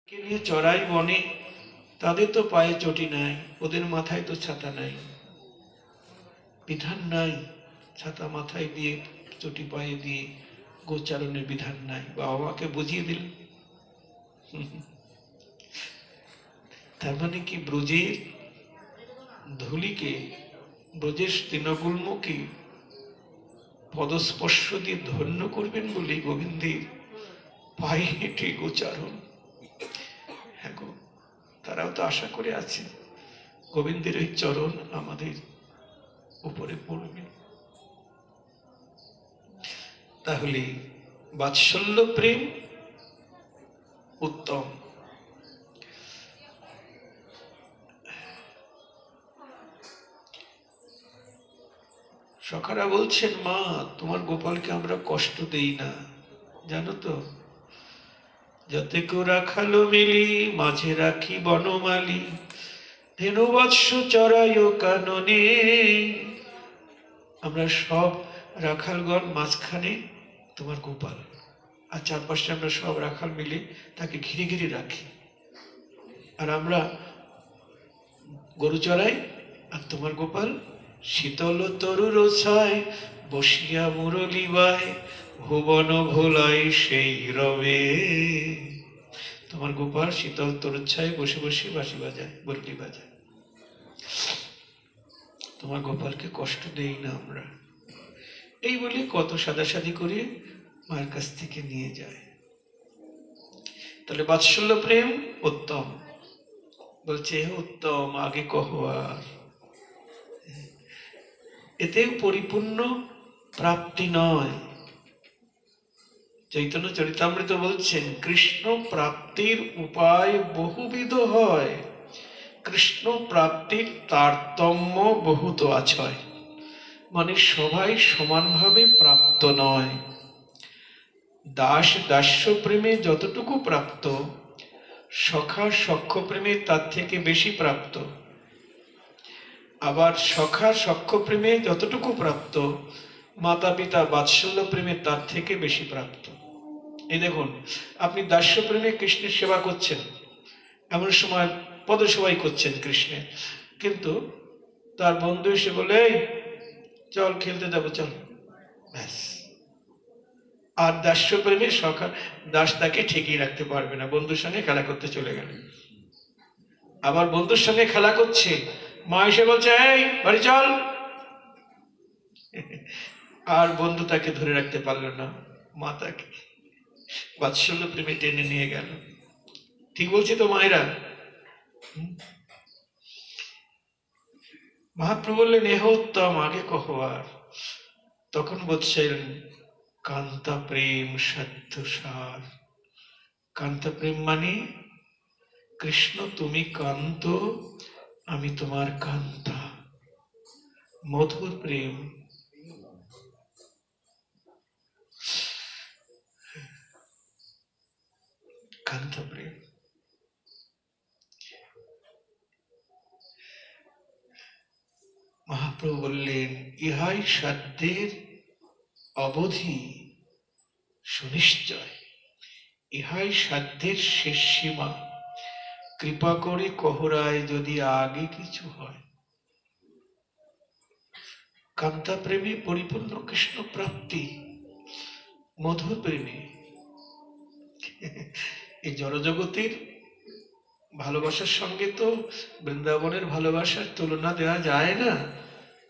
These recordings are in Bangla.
কে নিয়ে চড়াই বনে, তাদের তো পায়ে চটি নাই, ওদের মাথায় তো ছাতা নাই, বিধান নাই ছাতা মাথায় দিয়ে চটি পায়ে দিয়ে গোচারণের বিধান নাই। বাবা মাকে বুঝিয়ে দিল। তার মানে কি ব্রজের ধুলিকে, ব্রজের তৃণগুল্মকে পদস্পর্শ দিয়ে ধন্য করবেন বলে গোবিন্দের পায়ে হেঁটে গোচারণ। হ্যাঁ গো, তারাও তো আশা করে আছে গোবিন্দের ওই চরণ আমাদের উপরে পড়বে। তাহলে বাৎসল্য প্রেম উত্তম। সখারা বলছেন, মা তোমার গোপালকে আমরা কষ্ট দেই না, জানো তো, যাতে কেউ রাখালো মিলি মাঝে রাখি বনমালী, ধেনু বৎস চড়াইও কাননে। আমরা সব রাখালগণ মাঝখানে তোমার গোপাল, আর চারপাশে আমরা সব রাখাল মিলে তাকে ঘিরে ঘিরে রাখি, আর আমরা গরু চড়াই, আর তোমার গোপাল শীতল তরুর ছায় বসিয়া মুরলি বায়, ভুবন ভোলাই সেই রবে। তোমার গোপাল শীতল তরুর ছায় বসে বসে বাঁশি বাজায়, মুরলি বাজায়। তোমার গোপালকে কষ্ট দেই না আমরা, এই বলে কত সাদাসাদি করে মায়ের কাছ থেকে নিয়ে যায়। তাহলে বাৎসল্য প্রেম উত্তম। বলছে উত্তম, আগে কহ আর। এতে পরিপূর্ণ প্রাপ্তি নয়। চৈতন্য চরিতামৃত বলছেন, কৃষ্ণ প্রাপ্তির উপায় বহুবিধ হয়, কৃষ্ণ প্রাপ্তির তারতম্য বহুত আছয়। মানে সবাই সমানভাবে প্রাপ্ত নয়। দাস দাস্য প্রেমে যতটুকু প্রাপ্ত, সখা সখ্য প্রেমে তার থেকে বেশি প্রাপ্ত। আবার সখা সখ্য প্রেমে যতটুকু প্রাপ্ত, মাতা পিতা বাৎসল্য প্রেমে তার থেকে বেশি প্রাপ্ত। এই দেখুন, আপনি দাস্য প্রেমে কৃষ্ণের সেবা করছেন, এমন সময় পদসেবাই করছেন কৃষ্ণের, কিন্তু তার বন্ধু এসে বলে, চল খেলতে যাবো চল, ব্যাস। আর দাস্য প্রেমে সখা দাস তাকে ঠেকিয়ে রাখতে পারবে না, বন্ধুর সঙ্গে খেলা করতে চলে গেল। আবার বন্ধুর সঙ্গে খেলা করছে, মা এসে বলছে, এই বাড়ি চল, আর বন্ধু তাকে ধরে রাখতে পারলো না, মা তাকে বাৎসল্য প্রেমে টেনে নিয়ে গেল। ঠিক বলছি তো মায়েরা? মহাপ্রভু বললেন, এহ উত্তম, আগে কহ আর। তখন বলছেন, কান্তা প্রেম সত্য সার। কান্তা প্রেম মানে কৃষ্ণ তুমি কান্ত, আমি তোমার কান্তা। মধুর প্রেম। কান্তা প্রেম। মহাপ্রভু বললেন, ইহাই সাধ্যের অবধি সুনিশ্চয়, ইহাই সাধ্যের শেষ সীমা। কৃপা করে কহরায় যদি আগে কিছু হয়। কান্তা প্রেমে পরিপূর্ণ কৃষ্ণ প্রাপ্তি, মধুর প্রেমে। এই জড়জগতের ভালোবাসার সঙ্গে তো বৃন্দাবনের ভালোবাসার তুলনা দেওয়া যায় না।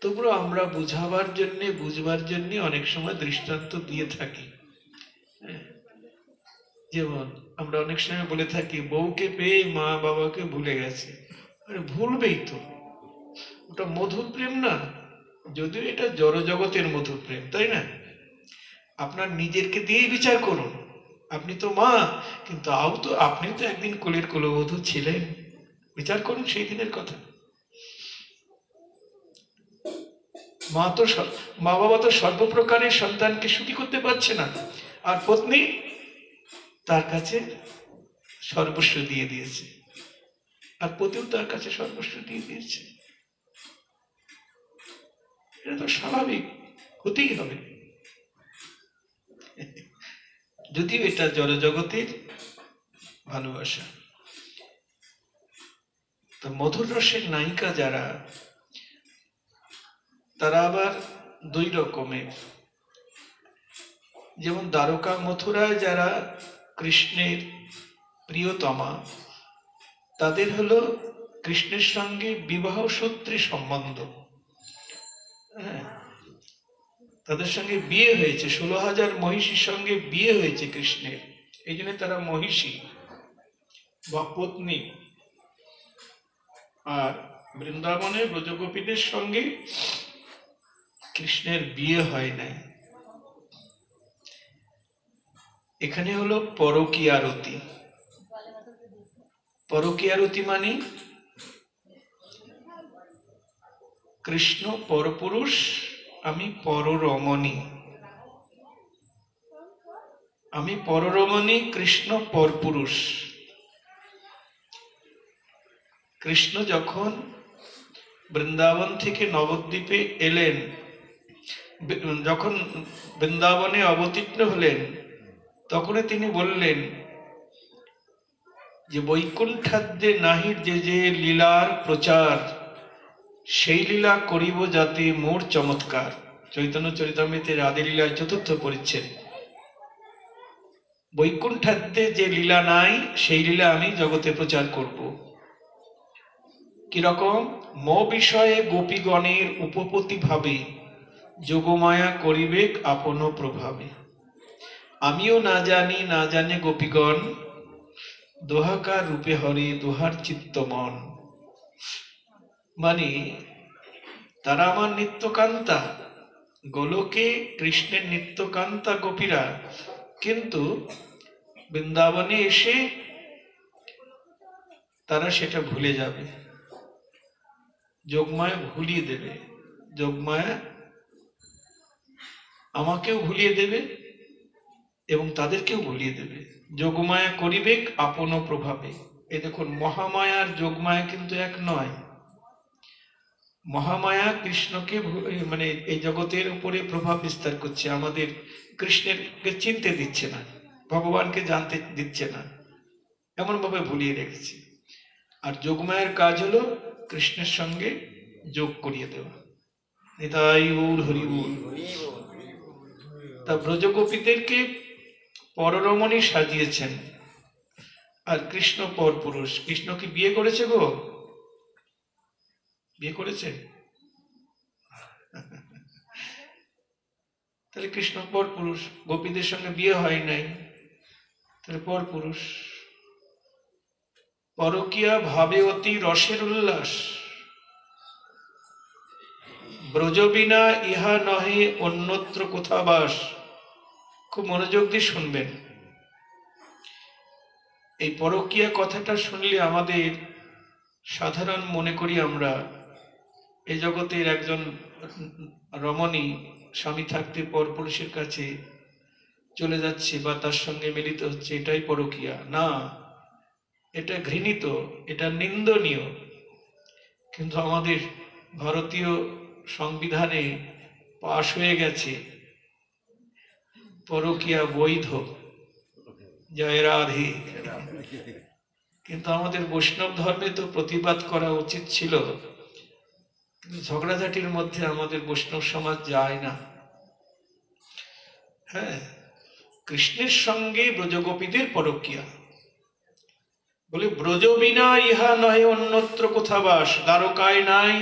তবুও আমরা বুঝাবার জন্য, বুঝবার জন্য অনেক সময় দৃষ্টান্ত দিয়ে থাকি। যেমন আমরা অনেক সময় বলে থাকি, বউকে পেয়ে মা বাবাকে ভুলে গেছে। আরে ভুলবেই তো, ওটা মধুর প্রেম না? যদিও এটা জড়জগতের মধুর প্রেম, তাই না? আপনার নিজেরকে দিয়েই বিচার করুন। আপনি তো মা, কিন্তু আপনি তো একদিন কোলের কুলবধূ ছিলেন। বিচার করুন সেই দিনের কথা। মা বাবা তো সর্বপ্রকারের সন্তানকে সুখী করতে পারছে না, আর পত্নী তার কাছে সর্বস্ব দিয়ে দিয়েছে, আর পতিও তার কাছে সর্বস্ব দিয়ে দিয়েছে। এটা তো স্বাভাবিক, হতেই হবে। যদিও এটা জড়জগতের ভালোবাসা। তো মধুর রসের নায়িকা যারা, তারা আবার দুই রকমের। যেমন দ্বারকা মথুরায় যারা কৃষ্ণের প্রিয়তমা, তাদের হলো কৃষ্ণের সঙ্গে বিবাহ সূত্রে সম্বন্ধ। হ্যাঁ, তাদের সঙ্গে বিয়ে হয়েছে, 16,000 মহিষীর সঙ্গে বিয়ে হয়েছে কৃষ্ণের, এই জন্য তারা মহিষী বা পত্নী। আর বৃন্দাবনে ব্রজগোপীদের সঙ্গে কৃষ্ণের বিয়ে হয় নাই। এখানে হলো পরকীয়ারতি। পরকীয়ারতি মানে কৃষ্ণ পরপুরুষ, আমি পররমণী। আমি পররমণী, কৃষ্ণ পরপুরুষ। কৃষ্ণ যখন বৃন্দাবন থেকে নবদ্বীপে এলেন, যখন বৃন্দাবনে অবতীর্ণ হলেন, তখন তিনি বললেন যে বৈকুণ্ঠাদ্যে নাহির যে যে লীলার প্রচার, সেই লীলা করিব যাতে মোর চমৎকার। চৈতন্য চরিতামৃতে রাধে লীলার 4র্থ পরিচ্ছেদ। বৈকুণ্ঠাদ্যে যে লীলা নাই, সেই লীলা আমি জগতে প্রচার করব। কিরকম? মো বিষয়ে গোপীগণের উপপতি ভাবে, যোগমায়া করিবেক আপন প্রভাবে। আমিও না জানি, না জানে গোপীগণ, দোহাকার রূপে হরে দোহার চিত্ত মন। মানে তারা আমার নিত্যকান্তা, গোলকে কৃষ্ণের নিত্যকান্তা গোপীরা, কিন্তু বৃন্দাবনে এসে তারা সেটা ভুলে যাবে, যোগমায়া ভুলিয়ে দেবে। যোগমায়া আমাকেও ভুলিয়ে দেবে এবং তাদেরকেও ভুলিয়ে দেবে। যোগমায়া করিবেক আপন প্রভাবে। এই দেখুন, মহামায়ার যোগমায়া কিন্তু এক নয়। মহামায়া কৃষ্ণকে মানে এই জগতের উপরে প্রভাব বিস্তার করছে, আমাদের কৃষ্ণেরকে চিনতে দিচ্ছে না, ভগবানকে জানতে দিচ্ছে না, এমন ভাবে ভুলিয়ে রেখেছে। আর যোগমায়ের কাজ হলো কৃষ্ণের সঙ্গে যোগ করিয়ে দেওয়া। নিতাই গৌর হরি বল। তা ব্রজগোপীদেরকে পররমণী সাজিয়েছেন, আর কৃষ্ণ পরপুরুষ। কৃষ্ণ কি বিয়ে করেছে গো? বিয়ে করেছে? তাহলে কৃষ্ণ পরপুরুষ, গোপীদের সঙ্গে বিয়ে হয় নাই, তাহলে পরপুরুষ। পরকীয়া ভাবে অতি রসের উল্লাস, ব্রজ বিনা ইহা নহে অন্যত্র কোথা বাস। খুব মনোযোগ দিয়ে শুনবেন। এই পরকীয়া কথাটা শুনলে আমাদের সাধারণ মনে করি আমরা এই জগতের একজন রমণী স্বামী থাকতে পরপুরুষের কাছে চলে যাচ্ছে বা তার সঙ্গে মিলিত হচ্ছে, এটাই পরকীয়া। না, এটা ঘৃণিত, এটা নিন্দনীয়। কিন্তু আমাদের ভারতীয় সংবিধানে পাশ হয়ে গেছে পরকীয়া বৈধ। জয় রাধে। কিন্তু আমাদের বৈষ্ণব ধর্মে তো প্রতিবাদ করা উচিত ছিল, কিন্তু ঝগড়াঝাটির মধ্যে আমাদের বৈষ্ণব সমাজ যায় না। হ্যাঁ, কৃষ্ণের সঙ্গে ব্রজগোপীদের পরকীয়া বলে, ব্রজ বিনা ইহা নহে অন্যত্র কোথা বাস। দ্বারকায় নাই,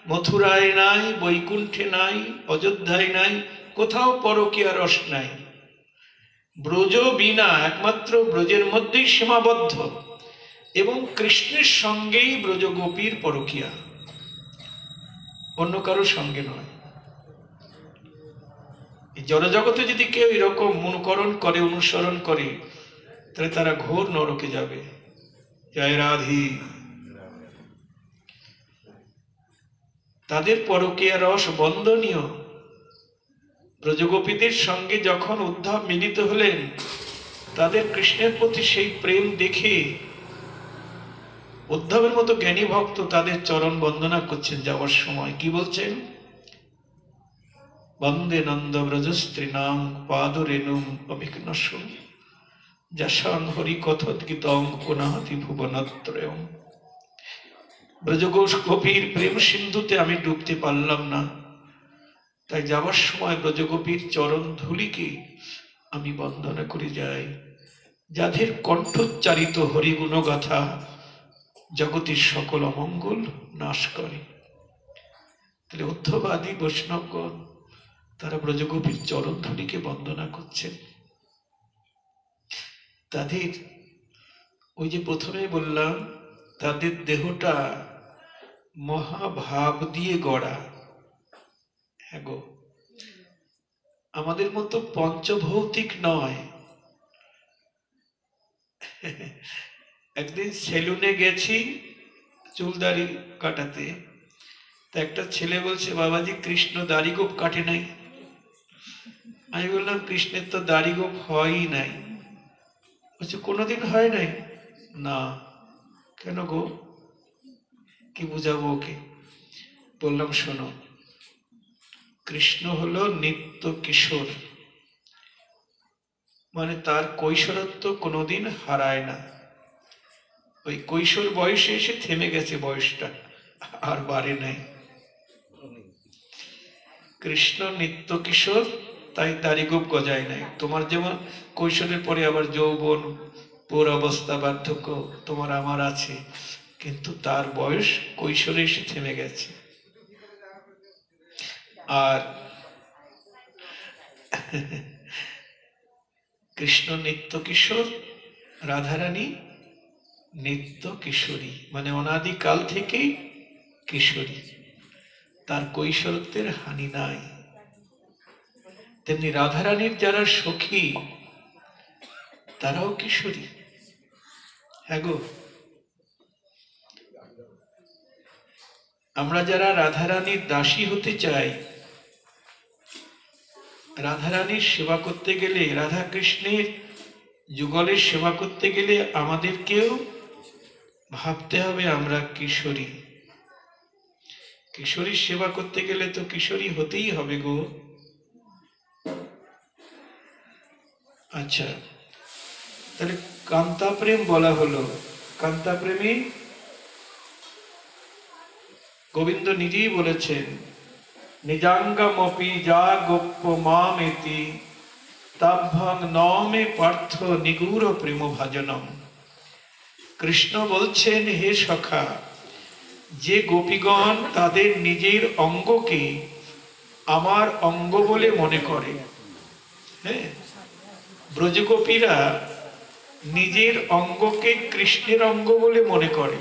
মথুরায় নাই, বৈকুণ্ঠে নাই, অযোধ্যায় নাই, কোথাও পরকীয়া রস নাই। ব্রজ বিনা, একমাত্র ব্রজের মধ্যেই সীমাবদ্ধ, এবং কৃষ্ণের সঙ্গেই ব্রজগোপীর পরকীয়া, অন্য কারোর সঙ্গে নয়। জড়জগতে যদি কেউ এরকম অনুকরণ করে, অনুসরণ করে, তাহলে তারা ঘোর নরকে যাবে। জয় রাধে। তাদের পরকীয়া রস বন্দনীয়। ব্রজগোপীদের সঙ্গে যখন উদ্ধব মিলিত হলেন, তাদের কৃষ্ণের প্রতি সেই প্রেম দেখে উদ্ধবের মতো জ্ঞানী ভক্ত তাদের চরণ বন্দনা করছেন যাওয়ার সময়। কি বলছেন? বন্দে নন্দ ব্রজস্ত্রী নাম পাদরেণুম অভিঘ্নস্য যশাং হরি কথোদ্গীতং পুনঃতি ভুবনত্রয়ম। ব্রজগোপীর প্রেম সিন্ধুতে আমি ডুবতে পারলাম না, তাই যাবার সময় ব্রজগোপীর চরণ ধুলিকে আমি বন্দনা করে যাই, যাদের কণ্ঠোচ্চারিত হরিগুণগাথা জগতের সকল অমঙ্গল নাশ করে। তাহলে অর্থবাদী বৈষ্ণবগণ তারা ব্রজগোপীর চরণ ধুলিকে বন্দনা করছেন। তাদের ওই যে প্রথমে বললাম, তাদের দেহটা মহাভাব দিয়ে গড়া। হ্যাঁ গো, আমাদের মতো পঞ্চভৌতিক নয়। একদিন সেলুনে গেছি চুল দাড়ি কাটাতে, তা একটা ছেলে বলছে, বাবাজি কৃষ্ণ দাড়ি গোপ কাটে নাই। আমি বললাম, কৃষ্ণের তো দাড়ি গোপ হয়ই নাই। বলছে, কোনোদিন হয় নাই? না। কেন গো, কি বুঝাবো ওকে? বললাম, শোনো, কৃষ্ণ হলো নিত্য কিশোর, মানে তার কৈশোরত্ব কোনোদিন হারায় না। ওই কৈশোর বয়সে এসে থেমে গেছে বয়সটা, আর বাড়ে নাই। কৃষ্ণ নিত্য কিশোর, তাই দাড়িগোপ গজায় নাই। তোমার যেমন কৈশোরের পরে আবার যৌবন, পৌর অবস্থা, বার্ধক্য তোমার আমার আছে, কিন্তু তার বয়স কৈশোরে এসে থেমে গেছে। আর কৃষ্ণ নিত্য কিশোর, রাধারানী নিত্য কিশোরী, মানে অনাদিকাল থেকেই কিশোরী, তার কৈশোরত্বের হানি নাই। তেমনি রাধারানীর যারা সখী তারাও কিশোরী। হ্যাঁ গো, আমরা যারা রাধারানীর দাসী হতে চাই, রাধারানীর সেবা করতে গেলে, রাধা কৃষ্ণের যুগলের সেবা করতে গেলে আমাদেরকেও ভাবতে হবে আমরা কিশোরী। কিশোরীর সেবা করতে গেলে তো কিশোরী হতেই হবে গো। আচ্ছা, তাহলে কান্তা প্রেম বলা হলো। কান্তা প্রেমী গোবিন্দ নিজেই বলেছেন, নিজাঙ্গমপি যা গোপ্য মামেতি তাভ্যং নমে পার্থ নিগুড় প্রেম ভাজনম। কৃষ্ণ বলছেন, হে সখা, যে গোপীগণ তাদের নিজের অঙ্গকে আমার অঙ্গ বলে মনে করে, হ্যাঁ, ব্রজগোপীরা নিজের অঙ্গকে কৃষ্ণের অঙ্গ বলে মনে করে।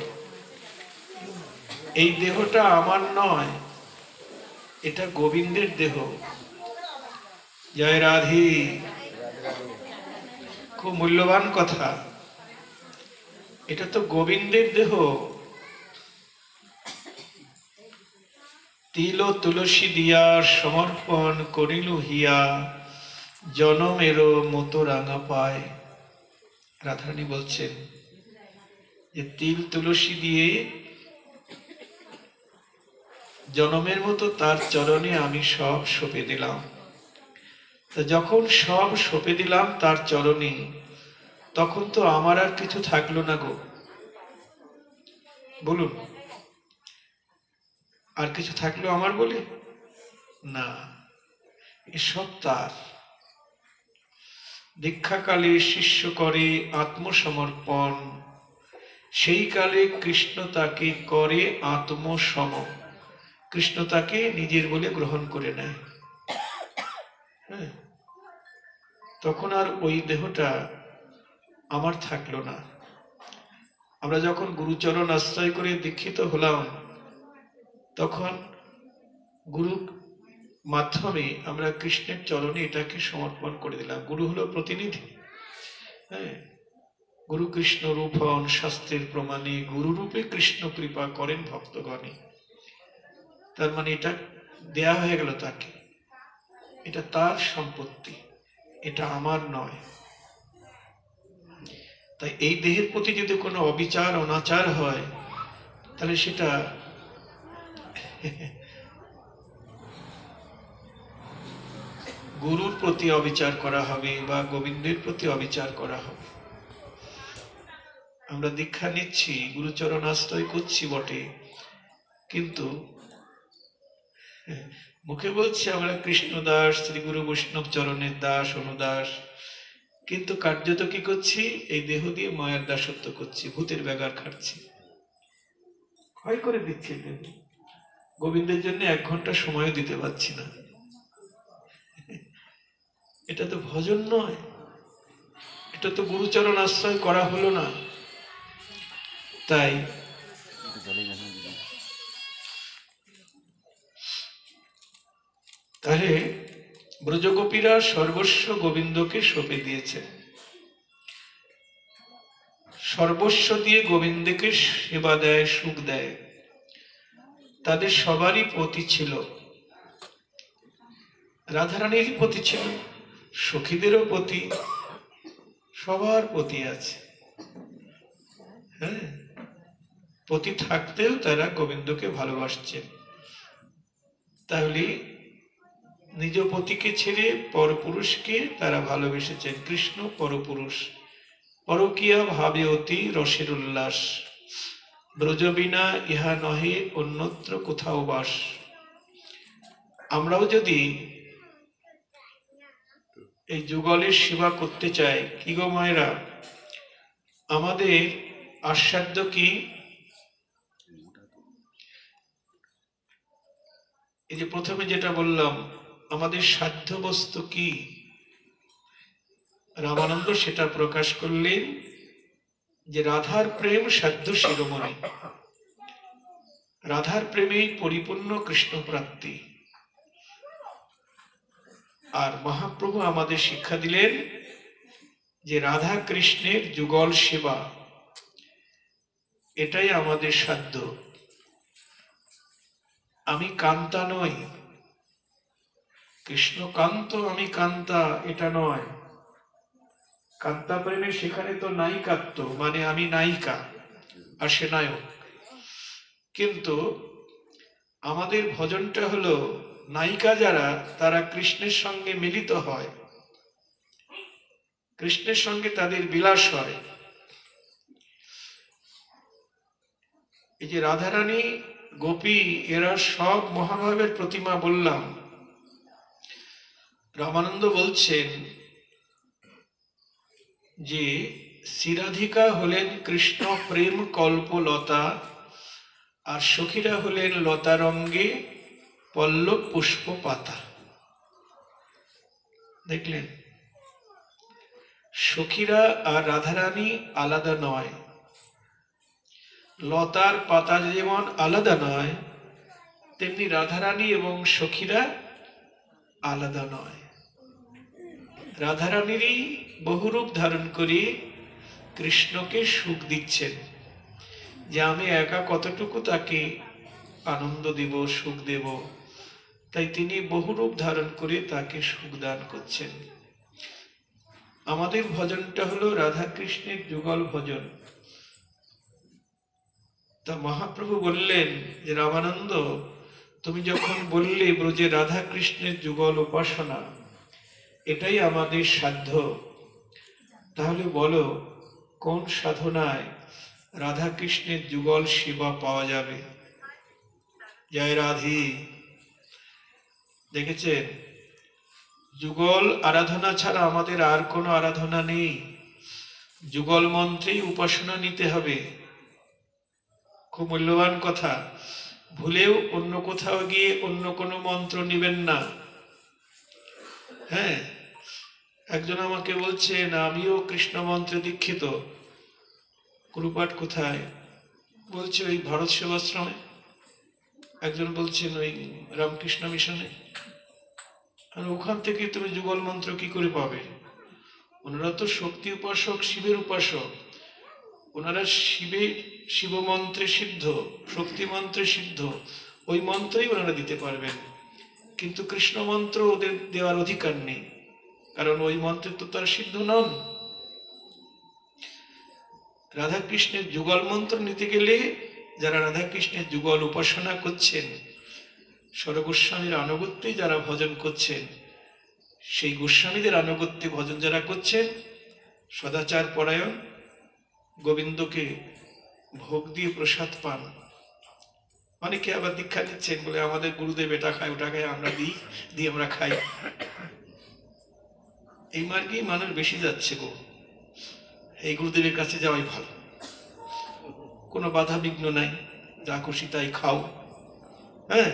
এই দেহটা আমার নয়, এটা গোবিন্দের দেহ। জয় রাধে। খুব মূল্যবান কথা, এটা তো গোবিন্দের দেহ। তিল তুলসী দিয়া সমর্পণ করিল হিয়া, জনমেরো মতো রাঙা পায়। রাধারানী বলছেন যে তিল তুলসী দিয়ে জনমের মতো তার চরণে আমি সব সঁপে দিলাম। তা যখন সব সঁপে দিলাম তার চরণে, তখন তো আমার আর কিছু থাকলো না গো, বলুন। আর কিছু থাকলো আমার বলে? না, এসব তার। দীক্ষাকালে শিষ্য করে আত্মসমর্পণ, সেই কালে কৃষ্ণ তাকে করে আত্মসম। কৃষ্ণ তাকে নিজের বলে গ্রহণ করে নেয়। হ্যাঁ, তখন আর ওই দেহটা আমার থাকলো না। আমরা যখন গুরুচরণ আশ্রয় করে দীক্ষিত হলাম, তখন গুরু মাধ্যমে আমরা কৃষ্ণের চরণে এটাকে সমর্পণ করে দিলাম। গুরু হলো প্রতিনিধি। হ্যাঁ, গুরু কৃষ্ণ রূপ হন শাস্ত্রের প্রমাণে, গুরু রূপে কৃষ্ণ কৃপা করেন ভক্তগণে। তার মানে এটা দেয়া হয়ে গেল তাকে, এটা তার সম্পত্তি, এটা আমার নয়। তাই এই দেহের প্রতি যদি কোনো অবিচার অনাচার হয়, তাহলে সেটা গুরুর প্রতি অবিচার করা হবে বা গোবিন্দের প্রতি অবিচার করা হবে। আমরা দীক্ষা নিচ্ছি, গুরুচরণ আশ্রয় করছি বটে, কিন্তু মুখে বলছি আমরা কৃষ্ণ দাস, শ্রী গুরু বৈষ্ণব চরণের দাস, অনুদাস, কিন্তু কার্যত কি করছি? এই দেহ দিয়ে মায়ের দাসত্ব করছি, ভূতের ব্যাগার খাচ্ছি, ক্ষয় করে দিচ্ছি দেহ। গোবিন্দের জন্য 1 ঘন্টা সময় দিতে পারছি না। এটা তো ভজন নয়, এটা তো গুরুচরণ আশ্রয় করা হলো না। তাই তাহলে ব্রজগোপীরা সর্বস্ব গোবিন্দকে সঁপে দিয়েছে, সর্বস্ব দিয়ে গোবিন্দকে সেবা দেয়, সুখ দেয়। তাদের সবারই পতি ছিল, রাধারানীর পতি ছিল, সখীদেরও পতি, সবার পতি আছে। হ্যাঁ, পতি থাকতেও তারা গোবিন্দকে ভালোবাসছেন। তাহলে নিজ পতিকে ছেড়ে পরপুরুষকে তারা ভালোবেসেছেন। কৃষ্ণ পরপুরুষ, পরকীয়া ভাবে অতি রসের উল্লাস, ব্রজবিনা ইহা নহে অন্যত্র কোথাও বাস। আমরাও যদি এই যুগলের সেবা করতে চাই, কি গো মায়েরা, আমাদের আস্বাদ্য কি? এই যে প্রথমে যেটা বললাম, আমাদের সাধ্য বস্তু কি? রামানন্দ সেটা প্রকাশ করলেন যে রাধার প্রেম সাধ্য শিরোমণি, রাধার প্রেমেই পরিপূর্ণ কৃষ্ণ প্রাপ্তি। আর মহাপ্রভু আমাদের শিক্ষা দিলেন যে রাধা কৃষ্ণের যুগল সেবা, এটাই আমাদের সাধ্য। আমি কান্তা নই, কৃষ্ণ কান্ত, আমি কান্তা, এটা নয়। কান্তা প্রেমে সেখানে তো নায়িকাত্ব, মানে আমি নায়িকা আর সে নায়ক। কিন্তু আমাদের ভজনটা হলো নায়িকা যারা, তারা কৃষ্ণের সঙ্গে মিলিত হয়, কৃষ্ণের সঙ্গে তাদের বিলাস হয়। এই যে রাধারানী, গোপী, এরা সব মহাভাবের প্রতিমা বললাম। রামানন্দ বলছেন যে শ্রীরাধিকা হলেন কৃষ্ণ প্রেম কল্পলতা, আর সখীরা হলেন লতারঙ্গে পল্লব পুষ্প পাতা। দেখলেন, সখীরা আর রাধারানী আলাদা নয়, লতার পাতা যেমন আলাদা নয়, তেমনি রাধারানী এবং সখীরা আলাদা নয়। রাধারানীরই বহুরূপ ধারণ করে কৃষ্ণকে সুখ দিচ্ছেন, যে আমি একা কতটুকু তাকে আনন্দ দেব, সুখ দেব। তাই তিনি বহুরূপ ধারণ করে তাকে সুখ দান করছেন। আমাদের ভজনটা হলো রাধা কৃষ্ণের যুগল ভজন। তা মহাপ্রভু বললেন যে রামানন্দ, তুমি যখন বললে ব্রজে রাধা কৃষ্ণের যুগল উপাসনা, এটাই আমাদের সাধ্য, তাহলে বলো কোন সাধনায় রাধা কৃষ্ণের যুগল সেবা পাওয়া যাবে? জয় রাধে। দেখেছেন, যুগল আরাধনা ছাড়া আমাদের আর কোনো আরাধনা নেই। যুগল মন্ত্রেই উপাসনা নিতে হবে। খুব মূল্যবান কথা। ভুলেও অন্য কোথাও গিয়ে অন্য কোনো মন্ত্র নিবেন না। হ্যাঁ, একজন আমাকে বলছেন আমিও কৃষ্ণ মন্ত্রে দীক্ষিত। গুরুপাঠ কোথায়? বলছে ওই ভারত সেবাশ্রমে। একজন বলছেন ওই রামকৃষ্ণ মিশনে। আর ওখান থেকে তুমি যুগল মন্ত্র কি করে পাবে? ওনারা তো শক্তি উপাসক, শিবের উপাসক। ওনারা শিব মন্ত্রে সিদ্ধ, শক্তি মন্ত্রে সিদ্ধ, ওই মন্ত্রই ওনারা দিতে পারবেন। কিন্তু কৃষ্ণ মন্ত্র ওদের দেওয়ার অধিকার নেই, কারণ ওই মন্ত্রে তো তারা সিদ্ধ নন। রাধা কৃষ্ণের যুগল মন্ত্র নিতে গেলে যারা রাধা কৃষ্ণের যুগল উপাসনা করছেন, স্বরগোস্বামীর আনুগত্যে যারা ভজন করছেন, সেই গোস্বামীদের আনুগত্যে ভজন যারা করছেন, সদাচার পরায়ণ, গোবিন্দকে ভোগ দিয়ে প্রসাদ পান। অনেকে আবার দীক্ষা নিচ্ছেন বলে আমাদের গুরুদেব এটা খায় ওটা খায়, আমরা দিই আমরা খাই। এই মার্গেই মানুষ বেশি যাচ্ছে গো। এই গুরুদেবের কাছে যাওয়াই ভালো, কোনো বাধা বিঘ্ন নাই, যা খুশি তাই খাও। হ্যাঁ,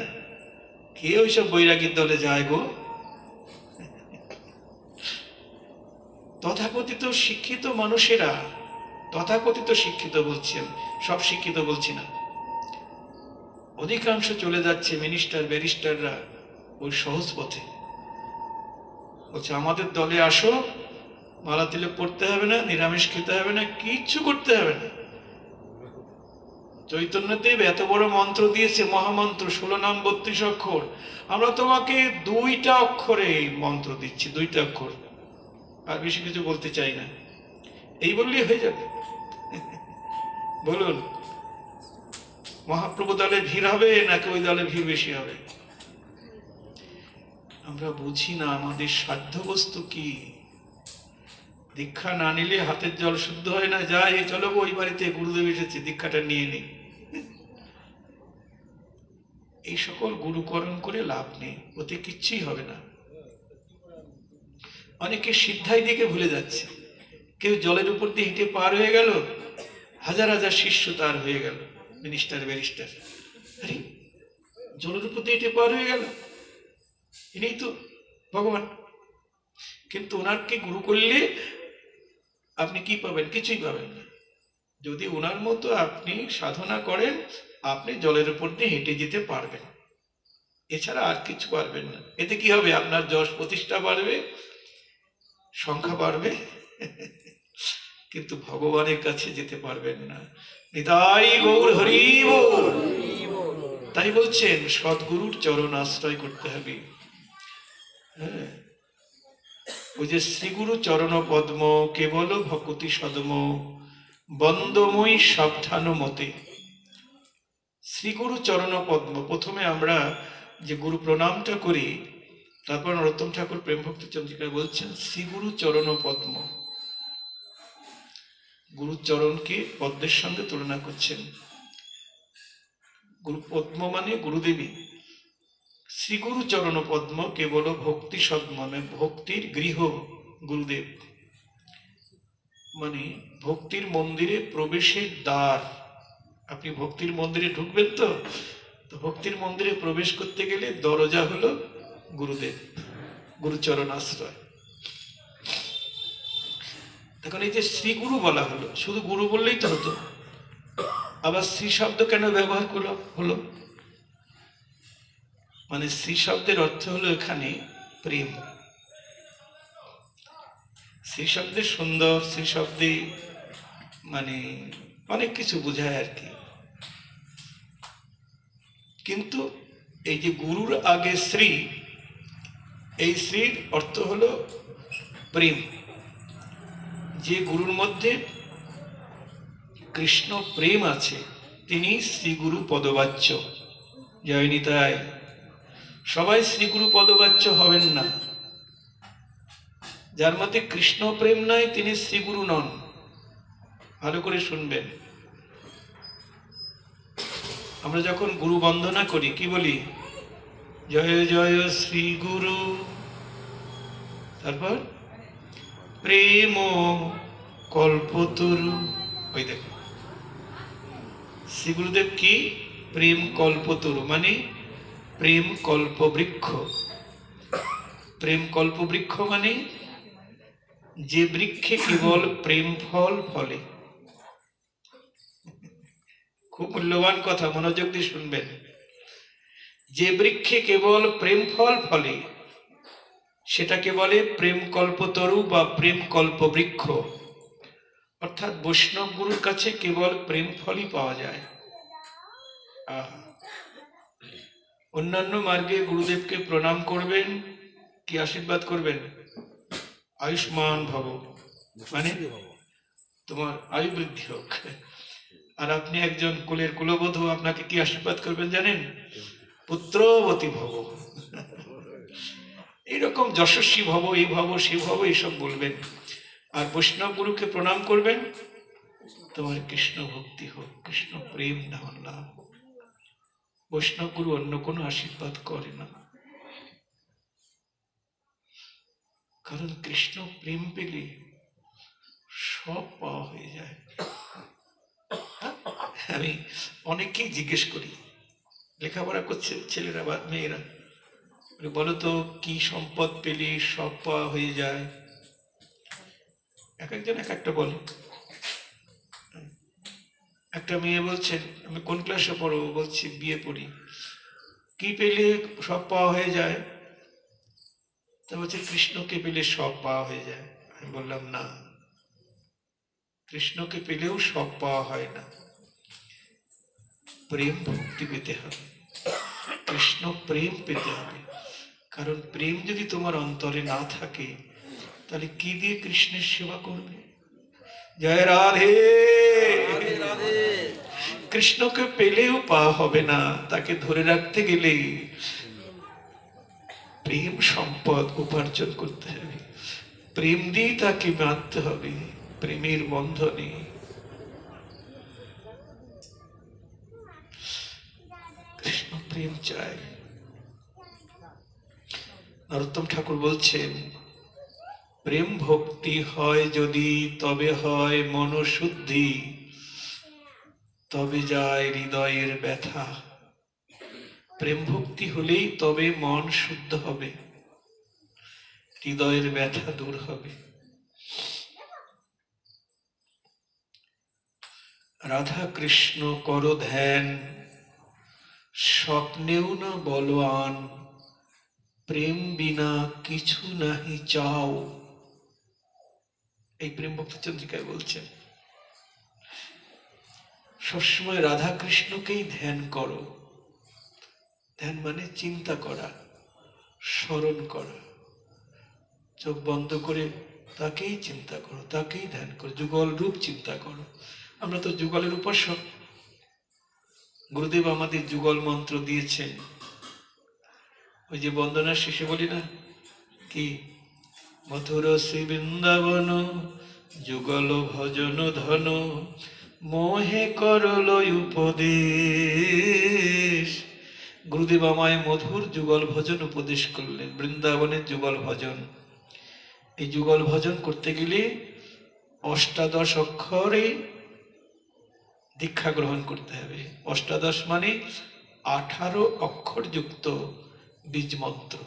কে ওইসব বৈরাগীর দলে যায় গো? তথাকথিত শিক্ষিত মানুষেরা, তথাকথিত শিক্ষিত বলছেন, সব শিক্ষিত বলছি না, অধিকাংশ চলে যাচ্ছে মিনিস্টার ব্যারিস্টাররা ওই সহজ পথে। বলছে আমাদের দলে আসো, মালা তিলক পড়তে হবে না, নিরামিষ খেতে হবে না, কিচ্ছু করতে হবে না। চৈতন্যদেব এত বড় মন্ত্র দিয়েছে, মহামন্ত্র, 16 নাম 32 অক্ষর। আমরা তোমাকে 2টা অক্ষরে এই মন্ত্র দিচ্ছি, 2টা অক্ষর, আর বেশি কিছু বলতে চাই না। এই বললেই হয়ে যাবে। বলুন, মহাপ্রভু দলে ভিড় হবে নাকি ওই দলে ভিড় বেশি হবে? আমরা বুঝি না আমাদের সাধ্য বস্তু কি। দীক্ষা না নিলে হাতের জল শুদ্ধ হয় না। যাই চলো ওই বাড়িতে গুরুদেব এসেছে, দীক্ষাটা নিয়ে নি। এই সকল গুরুকরণ করে লাভ নেই, ওতে কিচ্ছুই হবে না। অনেকে সিদ্ধাই দিকে ভুলে যাচ্ছে। কেউ জলের উপর দিয়ে হেঁটে পার হয়ে গেল, হাজার হাজার শিষ্য তার হয়ে গেল, মিনিস্টার ব্যারিস্টার। আরে জলের উপর দিয়ে হেঁটে পার হয়ে গেল, ইনি তো ভগবান। কিন্তু ওনারকে গুরু করলে আপনি কি পাবেন? কিছুই পাবেন না। যদি ওনার মতো আপনি সাধনা করেন, আপনি জলের উপর দিয়ে হেঁটে যেতে পারবেন, এছাড়া আর কিছু পারবেন না। এতে কি হবে? আপনার যশ প্রতিষ্ঠা বাড়বে, সংখ্যা বাড়বে, কিন্তু ভগবানের কাছে যেতে পারবেন না। নিতাই গৌর হরি বল। তাই বলছেন সদ্গুরুর চরণ আশ্রয় করতে হবে। হ্যাঁ, ওই যে শ্রীগুরু চরণ পদ্ম কেবল ভকতি সদম বন্দময়ী সাবধান মতে। শ্রীগুরু চরণ পদ্ম, প্রথমে আমরা যে গুরু প্রণামটা করি, তারপর নরোত্তম ঠাকুর প্রেম ভক্তি চন্দ্রিকায় বলছেন শ্রীগুরু চরণ পদ্ম। গুরু চরণকে পদ্মের সঙ্গে তুলনা করছেন। গুরু পদ্ম মানে গুরুদেবী। শ্রীগুরু চরণ পদ্ম কেবল ভক্তি সদ্ম, মানে ভক্তির গৃহ গুরুদেব, মানে ভক্তির মন্দিরে প্রবেশের দ্বার। আপনি ভক্তির মন্দিরে ঢুকবেন তো ভক্তির মন্দিরে প্রবেশ করতে গেলে দরজা হলো গুরুদেব, গুরুচরণ আশ্রয়। এখন এই যে শ্রীগুরু বলা হলো, শুধু গুরু বললেই তো হতো, আবার শ্রী শব্দ কেন ব্যবহার হলো? মানে শ্রী শব্দের অর্থ হলো এখানে প্রেম। শ্রী শব্দের সুন্দর, শ্রী শব্দে মানে অনেক কিছু বোঝায় আর কি। কিন্তু এই যে গুরুর আগে শ্রী, এই শ্রীর অর্থ হলো প্রেম। যে গুরুর মধ্যে কৃষ্ণ প্রেম আছে তিনি শ্রীগুরু পদবাচ্য। জয় নিতাই। সবাই শ্রীগুরু পদবাচ্য হবেন না। যার মধ্যে কৃষ্ণ প্রেম নাই তিনি শ্রীগুরু নন। ভালো করে শুনবেন। আমরা যখন গুরু বন্দনা করি কি বলি? জয় জয় শ্রী গুরু, তারপর প্রেম কল্পতরু। ওই দেখো শ্রী গুরুদেব কি? প্রেম কল্পতরু, মানে প্রেম কল্প বৃক্ষ। প্রেম কল্প বৃক্ষ মানে যে বৃক্ষে কেবল প্রেম ফল ফলে। খুব মূল্যবান কথা, মনোযোগ দিয়ে শুনবেন। যে বৃক্ষে কেবল প্রেম ফল ফলে সেটাকে বলে প্রেম কল্পতরু বা প্রেম কল্প বৃক্ষ। অর্থাৎ বৈষ্ণব গুরুর কাছে কেবল প্রেম ফলই পাওয়া যায়। অন্যান্য মার্গে গুরুদেবকে প্রণাম করবেন, কি আশীর্বাদ করবেন? আয়ুষ্মান ভব, মানে তোমার আয়ু বৃদ্ধি হোক। আর আপনি একজন কুলের কুলবধূ, আপনাকে কি আশীর্বাদ করবেন জানেন? পুত্রবতী ভব। এইরকম যশস্বী ভব, এই ভব, সে ভব, এইসব বলবেন। আর বৈষ্ণব গুরুকে প্রণাম করবেন, তোমার কৃষ্ণ ভক্তি হোক, কৃষ্ণ প্রেম ধারণ লাভ হোক। বৈষ্ণব গুরু অন্য কোনো আশীর্বাদ করে না, কারণ কৃষ্ণ প্রেম পেলে সব পাওয়া হয়ে যায়। আমি অনেককেই জিজ্ঞেস করি, লেখাপড়া করছে ছেলেরা বা মেয়েরা, বলো তো কি সম্পদ পেলে সব পাওয়া হয়ে যায়? এক একজন এক একটা বলে। একটা মেয়ে বলছে, আমি কোন ক্লাসে পড়বো? বলছি বিয়ে পড়ি। কি পেলে সব পাওয়া হয়ে যায়? তা বলছে কৃষ্ণকে পেলে সব পাওয়া হয়ে যায়। আমি বললাম না, কৃষ্ণকে পেলেও সব পাওয়া হয় না, প্রেম ভক্তি পেতে হবে, কৃষ্ণ প্রেম পেতে হবে। কারণ প্রেম যদি তোমার অন্তরে না থাকে, তাহলে কি দিয়ে কৃষ্ণের সেবা করবে? জয় রাধে। কৃষ্ণকে পেলেও পাওয়া হবে না, তাকে ধরে রাখতে গেলে প্রেম সম্পদ উপার্জন করতে হবে, প্রেম দিয়ে তাকে বাঁধতে হবে, প্রেমের বন্ধনে। কৃষ্ণ প্রেম চাই। নরোত্তম ঠাকুর বলছেন, প্রেম ভক্তি হয় যদি, তবে হয় মনশুদ্ধি, তবে যায় হৃদয়ের ব্যথা। প্রেম ভক্তি হলেই তবে মন শুদ্ধ হবে, হৃদয়ের ব্যথা দূর হবে। রাধা কৃষ্ণ কর ধ্যান, স্বপ্নেও না বলওয়ান, প্রেম বিনা কিছু নাহি চাও। এই প্রেম ভক্তি চন্দ্রিকায় বলছেন, সবসময় রাধা কৃষ্ণকেই ধ্যান করো। ধ্যান মানে চিন্তা করা, স্মরণ করা। চোখ বন্ধ করে তাকেই চিন্তা করো, তাকেই ধ্যান করো, যুগল রূপ চিন্তা করো। আমরা তো যুগলের উপাসক। গুরুদেব আমাদের যুগল মন্ত্র দিয়েছেন। ওই যে বন্দনার শেষে বলি না কি, মথুর শ্রী বৃন্দাবন যুগল ভজন ধন, মোহে করল উপদেশ। গুরুদেব আমায় মধুর যুগল ভজন উপদেশ করলেন, বৃন্দাবনের যুগল ভজন। এই যুগল ভজন করতে গেলে অষ্টাদশ অক্ষরে দীক্ষা গ্রহণ করতে হবে। অষ্টাদশ মানে 18 অক্ষর যুক্ত বীজ মন্ত্র।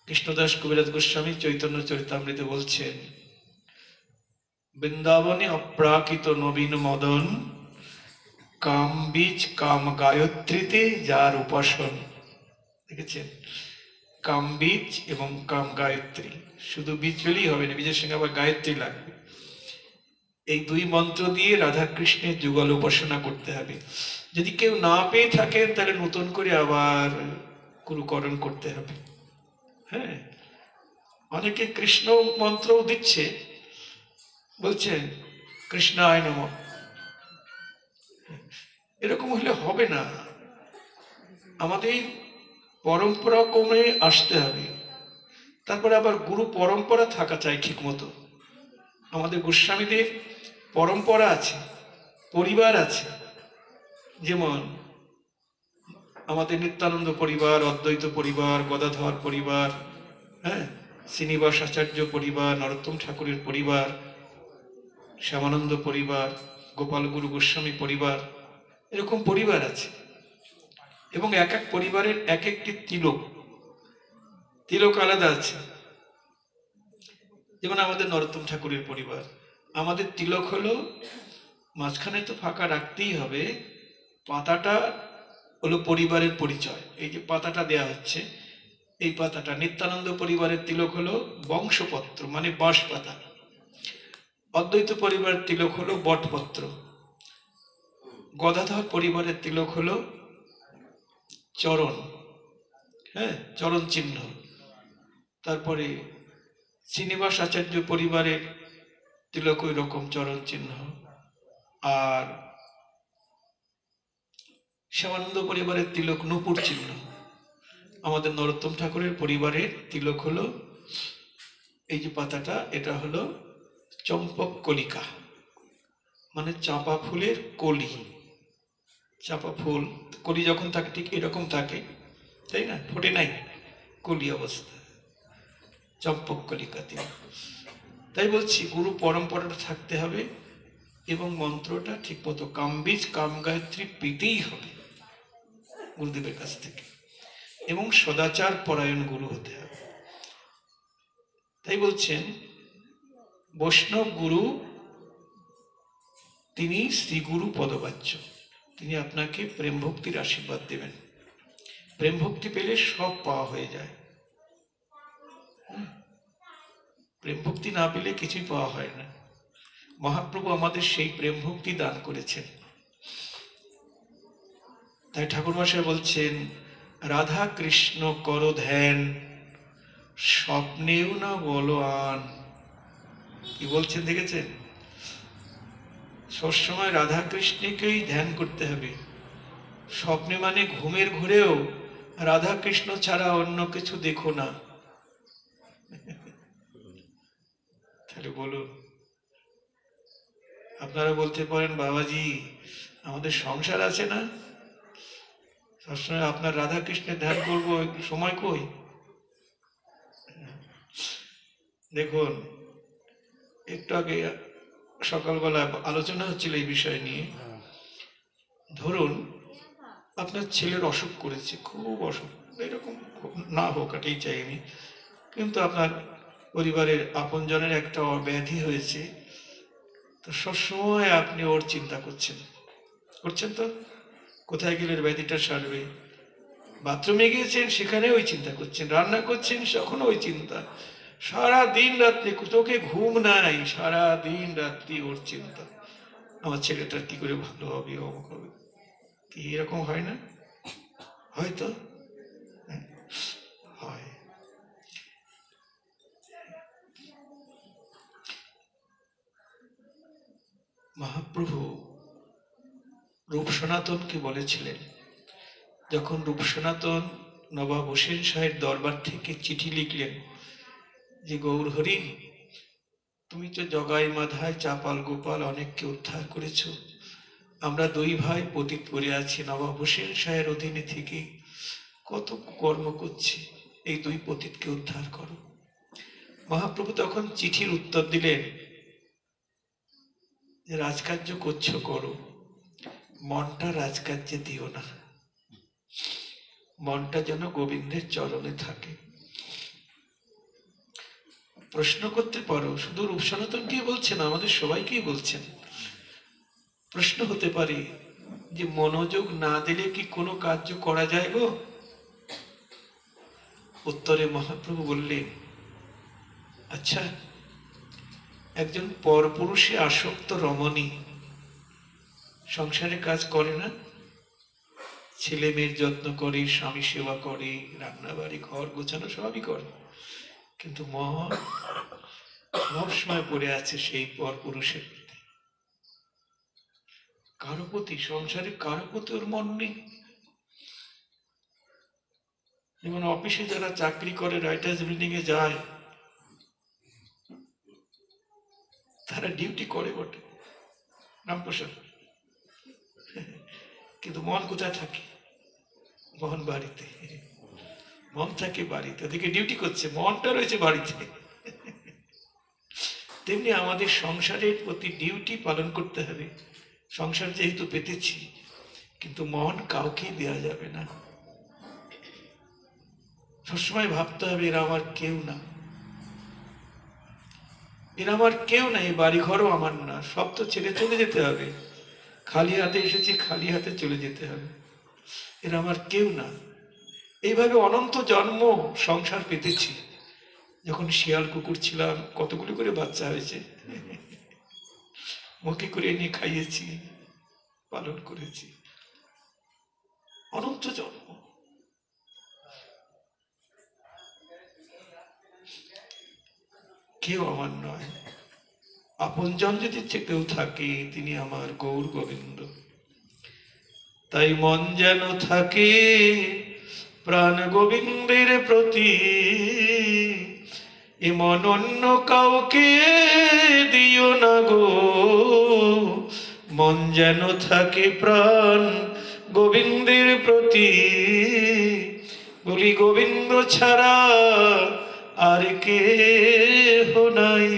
কৃষ্ণদাস কবিরাজ গোস্বামী চৈতন্য চরিতামৃতে বলছেন, বৃন্দাবনে অপ্রাকৃত নবীন মদন, কাম বীজ কাম গায়ত্রীতে যার উপাসন। দেখেছেন, কাম বীজ এবং কাম গায়ত্রী, শুধু বীজ পেলেই হবে না, বীজের সঙ্গে আবার গায়ত্রী লাগবে। এই দুই মন্ত্র দিয়ে রাধা কৃষ্ণের যুগল উপাসনা করতে হবে। যদি কেউ না পেয়ে থাকেন, তাহলে নতুন করে আবার গুরুকরণ করতে হবে। হ্যাঁ, অনেকে কৃষ্ণ মন্ত্রও দিচ্ছে, বলছেন কৃষ্ণায় নমঃ। এরকম হলে হবে না, আমাদের পরম্পরা ক্রমে আসতে হবে। তারপরে আবার গুরু পরম্পরা থাকা চাই ঠিক মতো। আমাদের গোস্বামীদের পরম্পরা আছে, পরিবার আছে। যেমন আমাদের নিত্যানন্দ পরিবার, অদ্বৈত পরিবার, গদাধর পরিবার, হ্যাঁ, শ্রীনিবাস আচার্য পরিবার, নরোত্তম ঠাকুরের পরিবার, শ্যামানন্দ পরিবার, গোপাল গুরু গোস্বামী পরিবার, এরকম পরিবার আছে। এবং এক এক পরিবারের এক একটি তিলক, তিলক আলাদা আছে। যেমন আমাদের নরোত্তম ঠাকুরের পরিবার, আমাদের তিলক হলো, মাঝখানে তো ফাঁকা রাখতেই হবে, পাতাটা হলো পরিবারের পরিচয়। এই যে পাতাটা দেয়া হচ্ছে, এই পাতাটা। নিত্যানন্দ পরিবারের তিলক হলো বংশপত্র, মানে বাঁশ পাতা। অদ্বৈত পরিবারের তিলক হলো বটপত্র। গদাধর পরিবারের তিলক হলো চরণ, হ্যাঁ, চরণ চিহ্ন। তারপরে শ্রীনিবাস আচার্য পরিবারের তিলক ওই রকম চরণ চিহ্ন। আর শ্যামানন্দ পরিবারের তিলক নূপুর চিহ্ন। আমাদের নরোত্তম ঠাকুরের পরিবারের তিলক হলো এই যে পাতাটা, এটা হলো চম্পক কলিকা মানে চাঁপা ফুলের কলি। চাঁপা ফুল কলি যখন থাকে ঠিক এরকম থাকে, তাই না? ফোটে নাই, কলি অবস্থা, চম্পক কলিকা তিনি। তাই বলছি গুরু পরম্পরাটা থাকতে হবে এবং মন্ত্রটা ঠিক মতো কামবীজ কাম গায়ত্রী পেতেই হবে গুরুদেবের কাছ থেকে, এবং সদাচার পরায়ণ গুরু হতে হবে। তাই বলছেন বৈষ্ণব গুরু তিনি শ্রীগুরু পদবাচ্য, তিনি আপনাকে প্রেম ভক্তির আশীর্বাদ দেবেন। প্রেম ভক্তি পেলে সব পাওয়া হয়ে যায়। প্রেম ভক্তি না পেলে কিছুই পাওয়া হয় না। মহাপ্রভু আমাদের সেই প্রেম ভক্তি দান করেছেন। তাই ঠাকুর মশাই বলছেন রাধা কৃষ্ণ কর ধ্যান, স্বপ্নেও না বলো আন। কি বলছেন দেখেছেন? সবসময় রাধা কৃষ্ণকেই ধ্যান করতে হবে। স্বপ্নে মানে ঘুমের ঘোরেও রাধা কৃষ্ণ ছাড়া অন্য কিছু দেখো না। তাহলে বলুন, আপনারা বলতে পারেন বাবাজি আমাদের সংসার আছে না, সবসময় আপনার রাধা কৃষ্ণের ধ্যান করবো, সময় কই? দেখুন একটু আগে সকালবেলা আলোচনা হচ্ছিল এই বিষয় নিয়ে। ধরুন আপনার ছেলের অসুখ করেছে, খুব অসুখ, এরকম না হোক এটাই চাই আমি, কিন্তু আপনার পরিবারের আপনজনের একটা ব্যাধি হয়েছে, তো সবসময় আপনি ওর চিন্তা করছেন তো, কোথায় গেলে ব্যাধিটা সারবে। বাথরুমে গিয়েছেন সেখানে ওই চিন্তা করছেন, রান্না করছেন তখনও ওই চিন্তা, সারা দিন রাত্রি চোখে ঘুম নাই, সারা দিন রাত্রি ওর চিন্তা, আমার ছেলেটার কি করে ভালো হবে, অমুক হবে। কি এরকম হয় না? হয়তো হয়। মহাপ্রভু রূপ সনাতনকে বলেছিলেন, যখন রূপ সনাতন নবাব হোসেন শাহের দরবার থেকে চিঠি লিখলেন যে গৌর হরি তুমি তো জগাই মাধায় চাপাল গোপাল অনেককে উদ্ধার করেছ, আমরা দুই ভাই পতিত পড়ে আছি, নবাব হোসেন শাহের অধীনে থেকে কত কর্ম করছি, এই দুই পতিতকে উদ্ধার করো। মহাপ্রভু তখন চিঠির উত্তর দিলেন যে রাজকার্য করছো করো, মনটা রাজকার্যে দিও না, মনটা যেন গোবিন্দের চরণে থাকে। প্রশ্ন করতে পারো, শুধু রূপ সনাতনকেই বলছেন, আমাদের সবাইকেই বলছেন। প্রশ্ন হতে পারে যে মনোযোগ না দিলে কি কোনো কার্য করা যায় গো? উত্তরে মহাপ্রভু বললেন, আচ্ছা একজন পরপুরুষে আসক্ত রমণী সংসারে কাজ করে না? ছেলে মেয়ের যত্ন করে, স্বামী সেবা করে, রান্না বাড়ি ঘর গোছানো সবই করে, কিন্তু মন সব সময় পড়ে আছে সেই পরপুরুষের প্রতি। কারো প্রতি, সংসারে কারো প্রতি ওর মন নেই। যেমন অফিসে যারা চাকরি করে, রাইটার্স বিল্ডিং এ যায়, তারা ডিউটি করে বটে রামপ্রসাদ, কিন্তু মন কোথায় থাকে? মন বাড়িতে, মন থাকে বাড়িতে, ওদিকে ডিউটি করছে, মনটা রয়েছে বাড়িতে। তেমনি আমাদের সংসারের প্রতি ডিউটি পালন করতে হবে। সংসার যেহেতু পেতেছি, কিন্তু মন কাউকে দেওয়া যাবে না। সবসময় ভাবতে হবে এরা আমার কেউ না, এরা আমার কেউ না, এই বাড়ি ঘরও আমার না, সব তো ছেড়ে চলে যেতে হবে। খালি হাতে এসেছি, খালি হাতে চলে যেতে হবে, এরা আমার কেউ না। এইভাবে অনন্ত জন্ম সংসার পেতেছি। যখন শিয়াল কুকুর ছিলাম কতগুলি করে বাচ্চা হয়েছে, মুখে করে নিয়ে খাইয়েছি, পালন করেছি, অনন্ত জন্ম। কেউ আমার নয়, আপনজন যদি কেউ থাকে তিনি আমার গৌর গোবিন্দ। তাই মন যেন থাকে প্রাণ গোবিন্দের প্রতি, এমন অন্য কাউকে দিও না গো, মন যেন থাকে প্রাণ গোবিন্দের প্রতি। বলি গোবিন্দ ছাড়া আর কেহ নাই,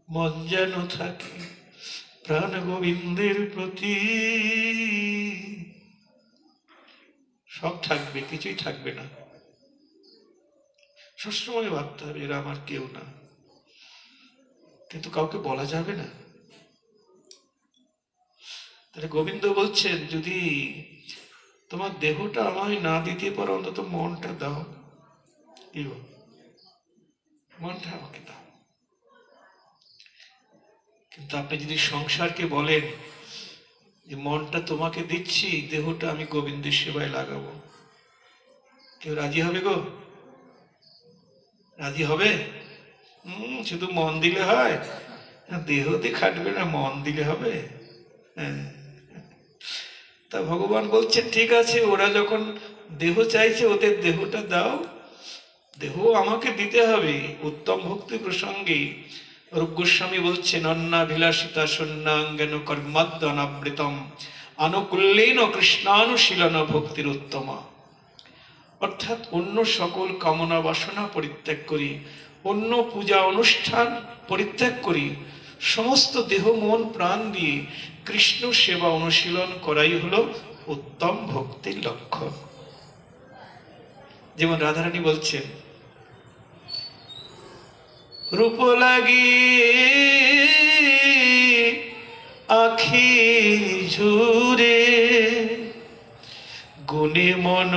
মন যেন থাকে প্রাণ গোবিন্দের প্রতি। সব থাকবে, কিছুই থাকবে না। সবসময় ভাবতে হবে এরা আমার কেউ না, কিন্তু কাউকে বলা যাবে না। তাহলে গোবিন্দ বলছেন, যদি তোমার দেহটা আমায় না দিতে পারো, অন্তত মনটা দাও। কি মনটা আমাকে দাও। কিন্তু আপনি যদি সংসারকে বলেন যে মনটা তোমাকে দিচ্ছি, দেহটা আমি গোবিন্দের সেবায় লাগাবো, কেউ রাজি হবে গো? রাজি হবে? শুধু মন দিলে হয়? দেহ দিয়ে খাটবে না, মন দিলে হবে? হ্যাঁ। তা ভগবান বলছেন, ঠিক আছে, ওরা যখন দেহ চাইছে, ওদের দেহটা দাও। দেহ আমাকে দিতে হবে। উত্তম ভক্তি প্রসঙ্গে রূপ গোস্বামী বলছেন, অন্নাভিলাষিতা শূন্যাঙ্গেন কর্মাদ্যনাবৃতম আনুকূল্যেন কৃষ্ণানুশীলন ভক্তির উত্তমা। অর্থাৎ অন্য সকল কামনা বাসনা পরিত্যাগ করি, অন্য পূজা অনুষ্ঠান পরিত্যাগ করি, সমস্ত দেহ মন প্রাণ দিয়ে কৃষ্ণ সেবা অনুশীলন করাই হলো উত্তম ভক্তির লক্ষ্য। যেমন রাধারানী বলছেন, রূপ লাগি আখি ঝুরে গুণে মন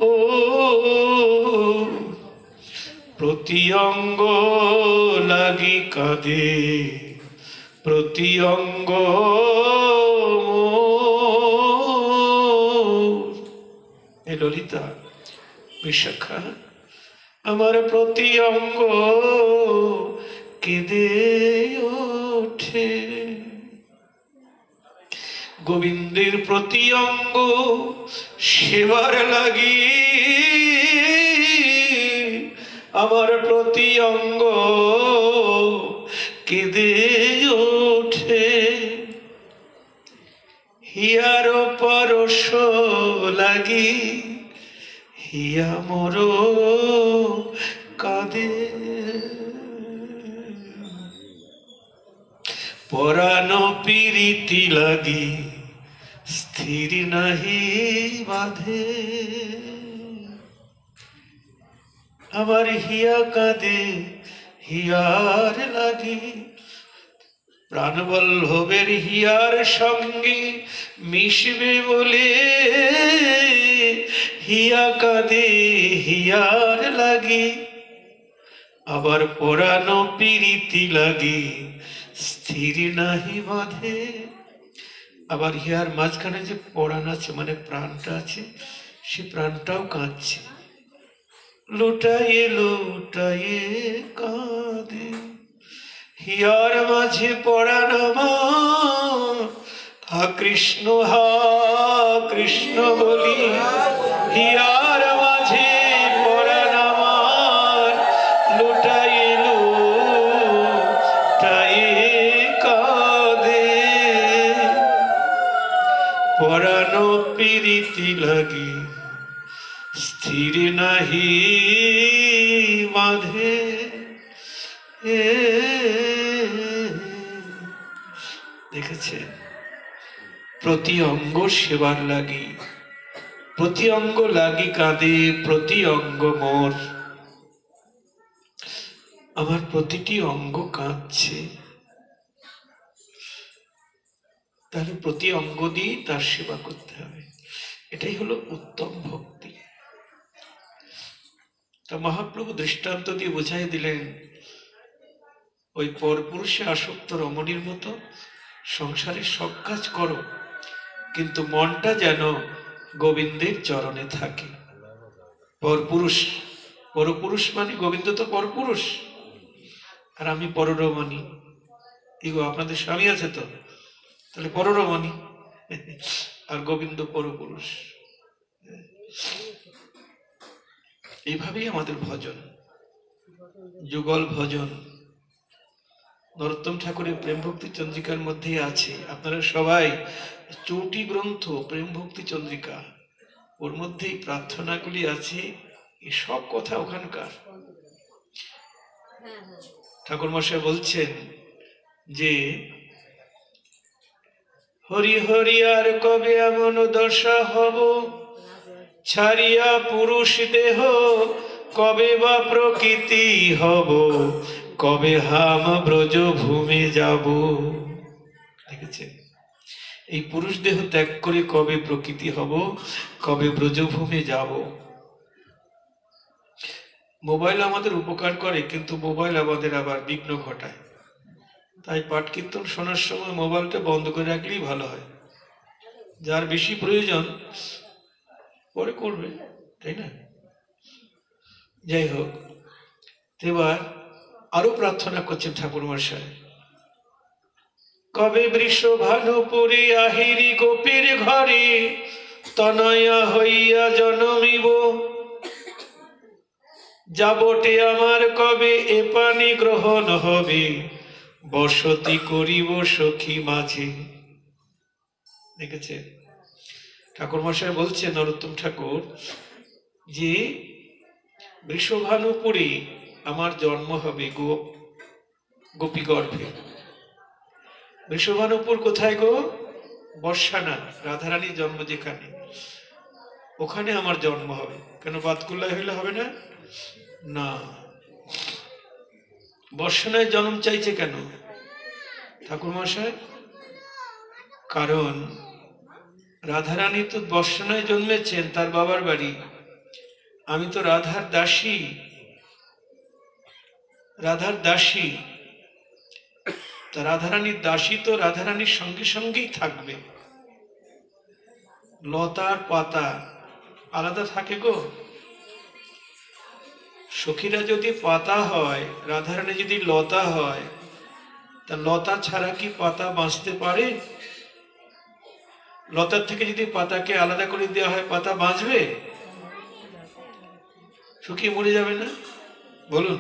ও প্রতি অঙ্গ লাগি কাঁদে প্রতি অঙ্গ। এ ললিতা, বিশাখা, আমার প্রতি অঙ্গ কেঁদে ওঠে। গোবিন্দের প্রতি অঙ্গ সেবার লাগি আমার প্রতি অঙ্গ কেঁদে ওঠে। হিয়ার পরশ লাগি হিয়া মোর কাঁদে। পরাণ পীড়িতি লাগি স্থির নাহি বাঁধে। আমার হিয়া কাঁদে হিয়ার লাগি। প্রাণবল্লভের হিয়ার সঙ্গে মিশবে বলে হিয়া কাঁদে হিয়ার লাগি। আবার পরাণ পীড়িতি লাগি স্থির নাহি বাঁধে। আবার হিয়ার মাঝখানে যে পরাণ আছে, মানে প্রাণটা আছে, সে প্রাণটাও কাঁদছে। লুটাইয়ে লুটাইয়ে কাঁদে। হিয়ার মাঝে পরাণ আমার হা কৃষ্ণ বলি। হিয়ার মাঝে পরাণ আমার লুটাইয়ে লুটাইয়ে কাঁদে। পরাণ পীড়িতি লাগি স্থির নাহি বাঁধে। দেখেছে, প্রতি অঙ্গ সেবার লাগি, প্রতি অঙ্গ লাগি কাঁদে প্রতি অঙ্গ মোর। আমার প্রতিটি অঙ্গ কাঁদছে, তাহলে প্রতি অঙ্গ দিয়ে তার সেবা করতে হবে। এটাই হলো উত্তম ভক্তি। তা মহাপ্রভু দৃষ্টান্ত দিয়ে বোঝাই দিলেন, ওই পরপুরুষে আসক্ত রমণীর মতো সংসারের সব কাজ করো, কিন্তু মনটা যেন গোবিন্দের চরণে থাকে। পরপুরুষ, পরপুরুষ মানে গোবিন্দ তো পরপুরুষ, আর আমি পররমণী। এগো আপনাদের স্বামী আছে তো, তাহলে পররমণী, আর গোবিন্দ পরপুরুষ। এইভাবেই আমাদের ভজন, যুগল ভজন নরোত্তম ঠাকুরের প্রেম ভক্তি চন্দ্রিকার মধ্যেই আছে। আপনারা সবাই 4টি গ্রন্থ প্রেম ভক্তি চন্দ্রিকা, ওর মধ্যেই প্রার্থনাগুলি আছে, এই সব কথা ওখানকার। ঠাকুর মশাই বলছেন যে হরি হরি আর কবে এমন দশা হব, ছাড়িয়া পুরুষ দেহ কবে বা প্রকৃতি হব, কবে হাম ব্রজ ভূমে যাব। দেখেছেন, এই পুরুষ দেহ ত্যাগ করে কবে প্রকৃতি হব, কবে ব্রজভূমে যাব। মোবাইল আমাদের উপকার করে, কিন্তু মোবাইল আমাদের আবার বিঘ্ন ঘটায়। তাই পাঠ কীর্তন শোনার সময় মোবাইলটা বন্ধ করে রাখলেই ভালো হয়। যার বেশি প্রয়োজন পরে করবে, তাই না? যাই হোক, এবার আরো প্রার্থনা করছেন ঠাকুর মশাই। কবে বৃষ ভানুপুরী আহিরি গোপীর ঘরে, তনয়া হইয়া জনমিব, যাবটে আমার কবে এ পানি গ্রহণ হবে, বসতি করিব সখী মাঝে। দেখেছেন, ঠাকুর মশাই বলছেন নরোত্তম ঠাকুর যে বৃষভানুপুরী আমার জন্ম হবে গোপী গর্ভে। বৃষভানুপুর কোথায় গো? বর্ষানা, রাধারানীর জন্ম যেখানে, ওখানে আমার জন্ম হবে। কেন বাতকুল্লায় হইলে হবে না? না, বর্ষানায় জন্ম চাইছে কেন ঠাকুর মশাই? কারণ রাধারানী তো বর্ষানায় জন্মেছেন, তার বাবার বাড়ি। আমি তো রাধার দাসী, রাধার দাসী। তা রাধারানীর দাসী তো রাধারানীর সঙ্গে সঙ্গেই থাকবে। লতার পাতা আলাদা থাকে গো। সখীরা যদি পাতা হয়, রাধারানী যদি লতা হয়, তা লতা ছাড়া কি পাতা বাঁচতে পারে? লতার থেকে যদি পাতাকে আলাদা করে দেওয়া হয়, পাতা বাঁচবে? শুকিয়ে মরে যাবে না? বলুন।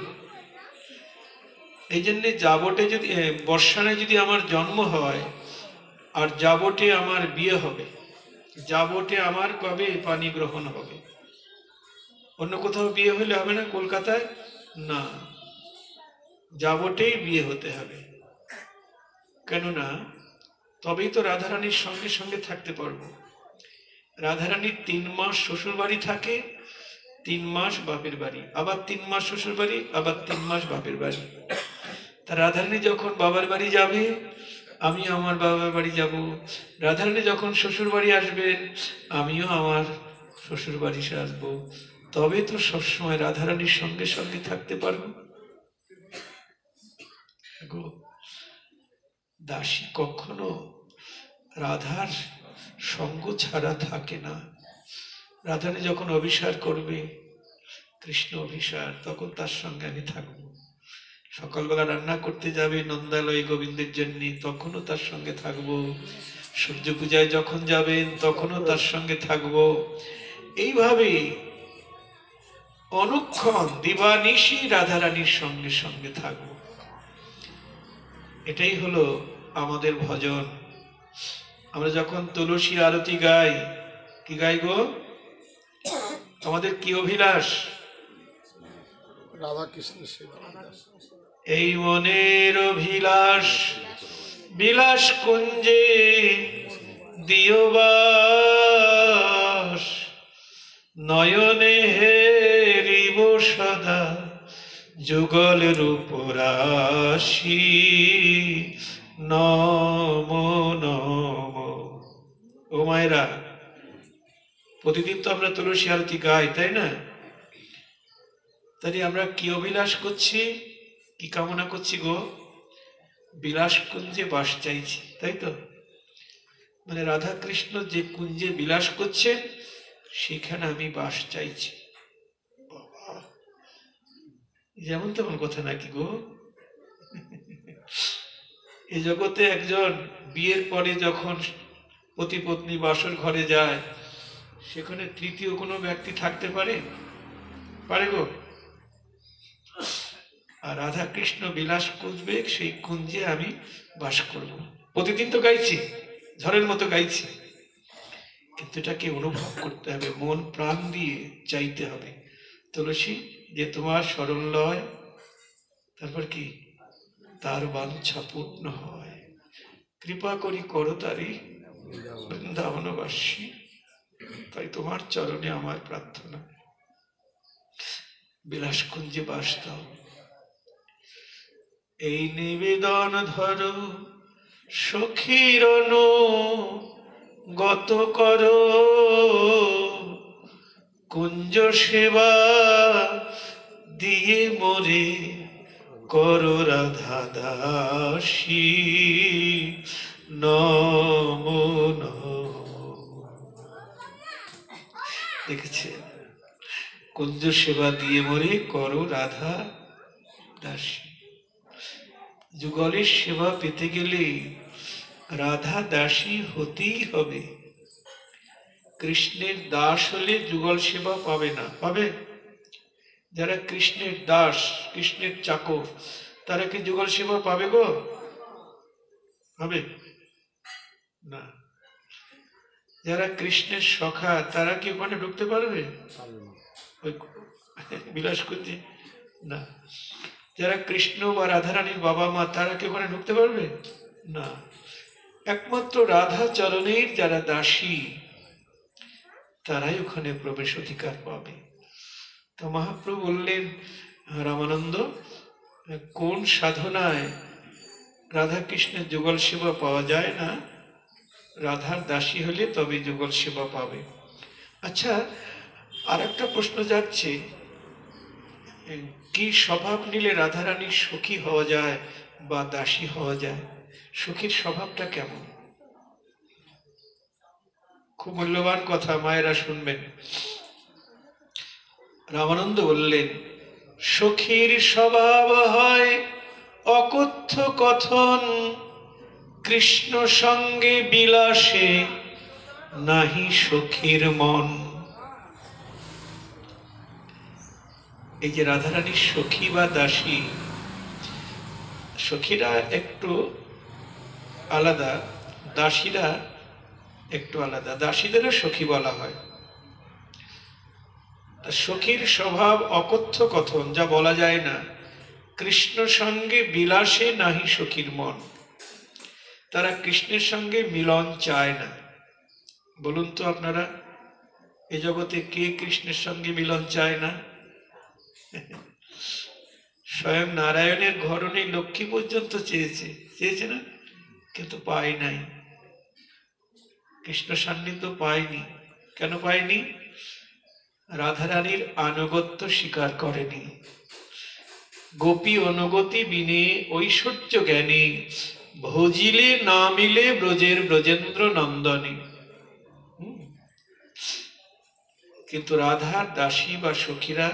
এই জন্যে যাবটে যদি বর্ষানায় যদি আমার জন্ম হয়, আর যাবটে আমার বিয়ে হবে, যাবটে আমার কবে পানি গ্রহণ হবে। অন্য কোথাও বিয়ে হলে হবে না? কলকাতায় না, যাবটেই বিয়ে হতে হবে। কেননা তবেই তো রাধারানীর সঙ্গে সঙ্গে থাকতে পারবো। রাধারানীর 3 মাস শ্বশুর বাড়ি থাকে, 3 মাস বাপের বাড়ি, আবার 3 মাস শ্বশুর বাড়ি, আবার 3 মাস বাপের বাড়ি। তা রাধারানী যখন বাবার বাড়ি যাবে, আমি আমার বাবার বাড়ি যাব। রাধারানী যখন শ্বশুর বাড়ি আসবেন, আমিও আমার শ্বশুর বাড়ি আসবো। তবে তো সবসময় রাধারানীর সঙ্গে সঙ্গে থাকতে পারবো। দাসী কখনো রাধার সঙ্গ ছাড়া থাকে না। রাধারানী যখন অভিসার করবে, কৃষ্ণ অভিসার, তখন তার সঙ্গে আমি থাকবো। সকালবেলা রান্না করতে যাবে নন্দালয় গোবিন্দের জন্য, তখনও তার সঙ্গে থাকবো। সূর্য পূজায় যখন যাবেন, তখনও তার সঙ্গে থাকবো। এইভাবে অনুক্ষণ দিবানিশি রাধারানীর সঙ্গে সঙ্গে থাকবো। এটাই হলো আমাদের ভজন। আমরা যখন তুলসী আরতি গাই, কি গাই গো? আমাদের কি অভিলাষ? রাধা কৃষ্ণ সেবা। এই মনের অভিলাষ বিলাস কুঞ্জে দিও বাস, নয়নে হেরিব সদা যুগল রূপ রাশি, নম নম। ও মায়েরা, প্রতিদিন তো আমরা তুলসী আরতি গাই, তাই না? তাই আমরা কি অভিলাষ করছি, কি কামনা করছি গো? বিলাস কুঞ্জে বাস চাইছি, তাই তো? মানে রাধা কৃষ্ণ যে কুঞ্জে বিলাস করছেন, সেখানে আমি বাস চাইছি। যেমন তেমন কথা নাকি গো? এই জগতে একজন বিয়ের পরে যখন পতি পত্নী বাসর ঘরে যায়, সেখানে তৃতীয় কোনো ব্যক্তি থাকতে পারে? পারে গো? আর রাধা কৃষ্ণ বিলাস কুঞ্জবে, সেই কুঞ্জে আমি বাস করব। প্রতিদিন তো গাইছি, ঝড়ের মতো গাইছি, কিন্তু এটাকে অনুভব করতে হবে, মন প্রাণ দিয়ে চাইতে হবে। তুলসী, যে তোমার স্মরণ লয়, তারপর কি? তার বাঞ্ছা পূর্ণ হয়। কৃপা করি করো তারি বৃন্দাবনবাসী। তাই তোমার চরণে আমার প্রার্থনা, বিলাস কুঞ্জে বাস দাও। এই নিবেদন ধরো সখীর গত করো, কুঞ্জ সেবা দিয়ে মোরে করো রাধা দাসী। নমো নমঃ। দেখেছেন? কুঞ্জ সেবা দিয়ে মোরে করো রাধা দাসী। যুগলের সেবা পেতে গেলে রাধা দাসী হতেই হবে। কৃষ্ণের দাস হলে যুগল সেবা পাবে না। পাবে? যারা কৃষ্ণের দাস, কৃষ্ণের চাকর, তারা কি যুগল সেবা পাবে গো? হবে না। যারা কৃষ্ণের সখা, তারা কি ওখানে ঢুকতে পারবে? বিলাস করতে না। যারা কৃষ্ণ বা রাধারানীর বাবা মা, তারা কি ওখানে ঢুকতে পারবে? না। একমাত্র রাধা চরণের যারা দাসী, তারাই ওখানে প্রবেশ অধিকার পাবে। তো মহাপ্রভু বললেন, রামানন্দ, কোন সাধনায় রাধা কৃষ্ণের যুগল সেবা পাওয়া যায় না? রাধার দাসী হলে তবে যুগল সেবা পাবে। আচ্ছা, আর একটা প্রশ্ন যাচ্ছে, কি স্বভাব নিলে রাধারানীর সখী হওয়া যায় বা দাসী হওয়া যায়? সখীর স্বভাবটা কেমন? খুব মূল্যবান কথা, মায়েরা শুনবেন। রামানন্দ বললেন, সখীর স্বভাব হয় অকথ্য কথন, কৃষ্ণ সঙ্গে বিলাসে নাহি সখীর মন। এই যে রাধারানীর সখী বা দাসী, সখীরা একটু আলাদা, দাসীরা একটু আলাদা। দাসীদেরও সখী বলা হয়। সখীর স্বভাব অকথ্য কথন, যা বলা যায় না। কৃষ্ণ সঙ্গে বিলাসে নাহি সখীর মন। তারা কৃষ্ণের সঙ্গে মিলন চায় না। বলুন তো আপনারা, এ জগতে কে কৃষ্ণের সঙ্গে মিলন চায় না? স্বয়ং নারায়ণের ঘরণে লক্ষ্মী পর্যন্ত চেয়েছে না, কিন্তু পায় নাই। কৃষ্ণ সান্নিধ্য পায়নি। কেন পায়নি? রাধারানীর আনুগত্য স্বীকার করেনি। গোপী অনুগতি বিনে ঐশ্বর্য জ্ঞানী, ভজিলে না মিলে ব্রজের ব্রজেন্দ্র নন্দনে। কিন্তু রাধার দাসী বা সখীরা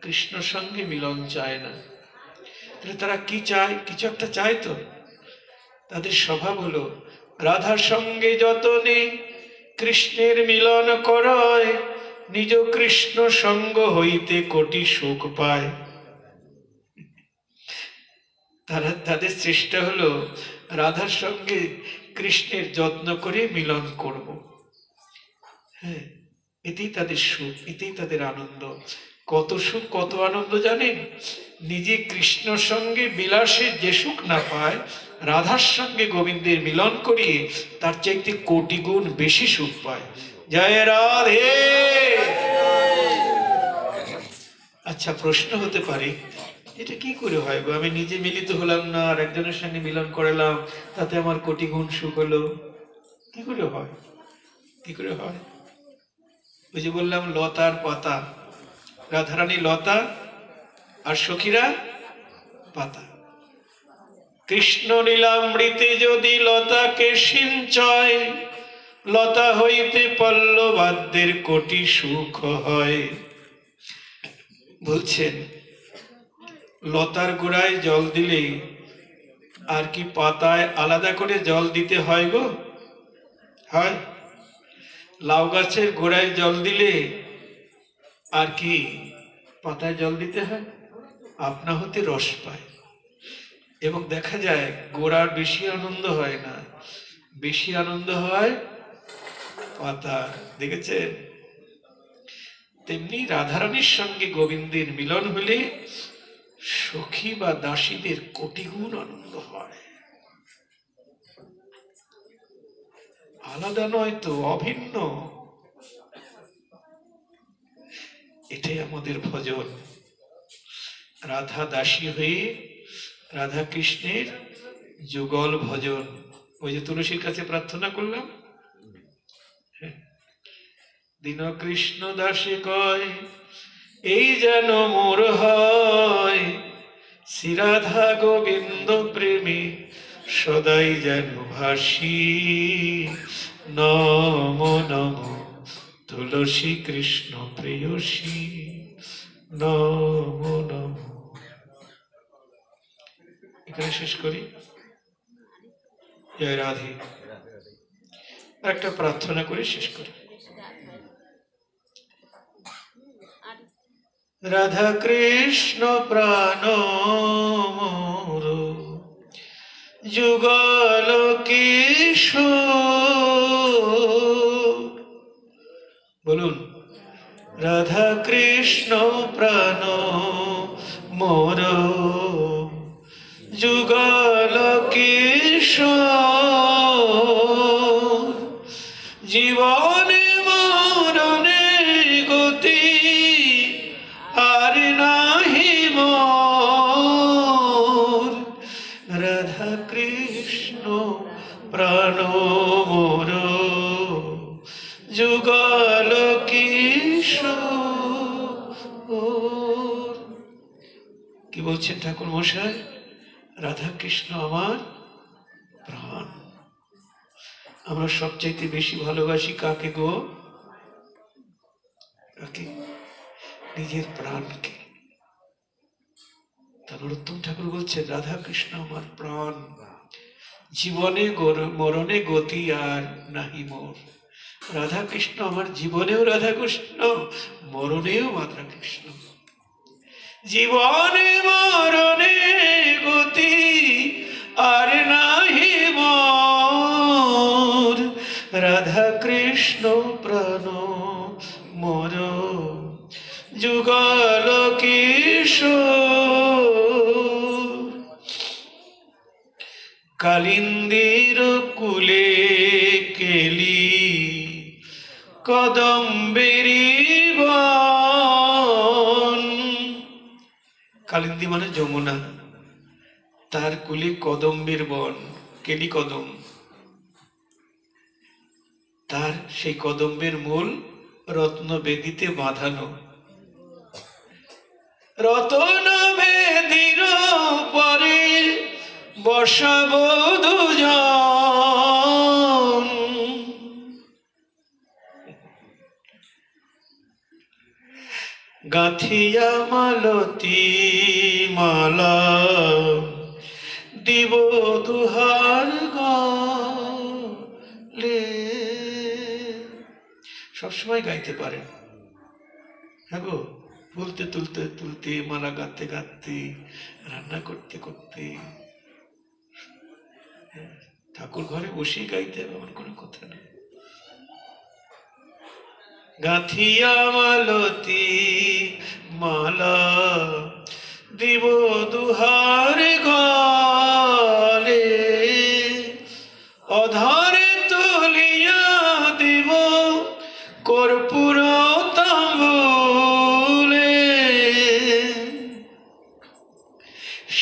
কৃষ্ণ সঙ্গে মিলন চায় না। তাহলে তারা কি চায়? কিছু একটা চায় তো। তাদের স্বভাব হলো, রাধার সঙ্গে যতনে কৃষ্ণের মিলন করয়, নিজ কৃষ্ণ সঙ্গ হইতে কোটি সুখ পায়। তাদের চেষ্টা হলো রাধার সঙ্গে কৃষ্ণের যত্ন করে মিলন করব। হ্যাঁ, এতেই তাদের সুখ, এতেই তাদের আনন্দ। কত সুখ, কত আনন্দ জানেন? নিজে কৃষ্ণ সঙ্গে বিলাসে যে সুখ না পায়, রাধার সঙ্গে গোবিন্দের মিলন করিয়ে তার চাইতে কোটি গুণ বেশি সুখ পায়। জয় রাধে। আচ্ছা, প্রশ্ন হতে পারে, এটা কি করে হয় গো? আমি নিজে মিলিত হলাম না, আর একজনের সঙ্গে মিলন করালাম, তাতে আমার কোটি গুণ সুখ হলো। কি করে হয়? কি করে হয়? ওই যে বললাম, লতার পাতা। রাধারানী লতা আর সখীরা পাতা। কৃষ্ণ লীলামৃতে যদি লতাকে সিঞ্চয়, লতা হইতে পল্লবাদ্যের কোটি সুখ হয়। বলছেন, লতার গোড়ায় জল দিলে আর কি পাতায় আলাদা করে জল দিতে হয় গো? হয়? লাউ গাছের গোড়ায় জল দিলে আর কি পাতায় জল দিতে হয়, আপনা হতে রস পায়। এবং দেখা যায় গোড়ার বেশি আনন্দ হয় না, বেশি আনন্দ হয় পাতা। দেখেছেন? তেমনি রাধারানীর সঙ্গে গোবিন্দের মিলন হলে সখী বা দাসীদের কোটি গুণ আনন্দ হয়। আলাদা নয় তো, অভিন্ন। এটাই আমাদের ভজন। রাধা দাসী হয়ে রাধা কৃষ্ণের যুগল ভজন। ওই যে তুলসীর কাছে প্রার্থনা করলাম, দীন কৃষ্ণ দাসে কয় এই যেন মোর হয়, শ্রী রাধা গোবিন্দ প্রেমে সদাই যেন ভাসি। নম নম তুলসী কৃষ্ণ প্রেয়সী, নম নম। এখানে শেষ করি। জয় রাধে। একটা প্রার্থনা করে শেষ করি। রাধা কৃষ্ণ প্রাণ মোর, যুগল কিশোর। বলুন, রাধা কৃষ্ণ প্রাণ মোর, যুগল কিশোর। জীবনে মরণে গতি আর নাহি মোর, রাধা কৃষ্ণ প্রাণ মোর, যুগল কিশোর। কি বলছেন ঠাকুর মশাই? রাধা কৃষ্ণ আমার প্রাণ। আমরা সবচাইতে বেশি ভালোবাসি কাকে গো? কাকে? নিজের প্রাণকে। তারপর উত্তম ঠাকুর বলছে রাধা কৃষ্ণ আমার প্রাণ, জীবনে মরণে গতি আর নাহি মোর। রাধা কৃষ্ণ আমার জীবনেও রাধা কৃষ্ণ, মরণেও রাধা কৃষ্ণ। জীবনে মরণে গতি আর নাহি মোর, রাধা কৃষ্ণ প্রাণ মোর, যুগল কিশোর। কালিন্দির কুলে কেলি কদম্বেরি বন। কালিন্দী মানে যমুনা, তার কুলে কদম্বের বন, কেলি কদম। তার সেই কদম্বের মূল রত্ন বেদিতে বাঁধানো। রতন বেদির পরে বসাব দুজন। গাঁথিয়া মালতী মালা দিব দুহার গলে। সবসময় গাইতে পারেন। হ্যাঁ গো, বলতে তুলতে তুলতে, মালা গাঁথতে গাঁথতে, রান্না করতে করতে, ঠাকুর ঘরে বসেই গাইতে হবে এমন কোনো কথা নেই। গাঁথিয়া মালতী মালা দিব দুহার গলে, অধরে তুলিয়া দিব কর্পূর তাম্বুলে।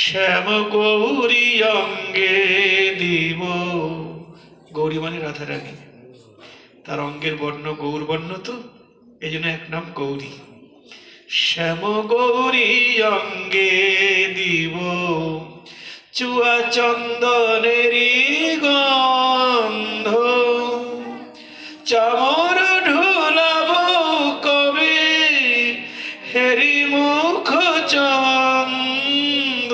শ্যাম গৌরী অঙ্গে দিব, গৌরী মানে রাধারানী, তার অঙ্গের বর্ণ গৌর বর্ণ, তো এই জন্য এক নাম গৌরী। শ্যাম গৌরী অঙ্গে দিব চুয়া চন্দনেরই গন্ধ, চামর ঢুলাব কবে হেরি মুখ চন্দ।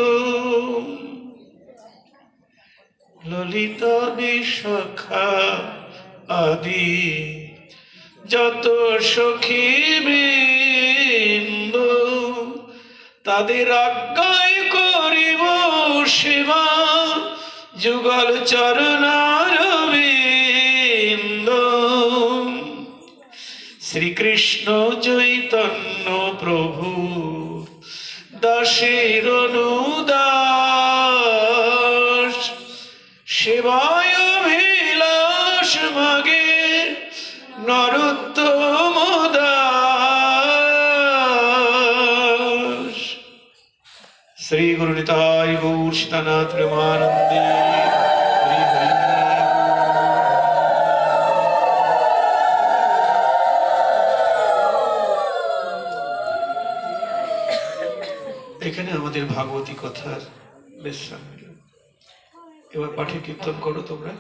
ললিত বিশাখা আদি যত সখী বৃন্দ, তাদের আজ্ঞায় করিব সেবা, যুগল চরণারবিন্দ। শ্রীকৃষ্ণ চৈতন্য প্রভু দাসের অনুদাস, সেবায় অভিলাষ মাগে নরোত্তম দাস। শ্রী গুরু নিতাই গৌর সীতানাথ প্রেমানন্দে। হরি হরি। এখানে আমাদের ভাগবতী কথার বিশ্রাম। এবার পাঠে কীর্তন করো তোমরা।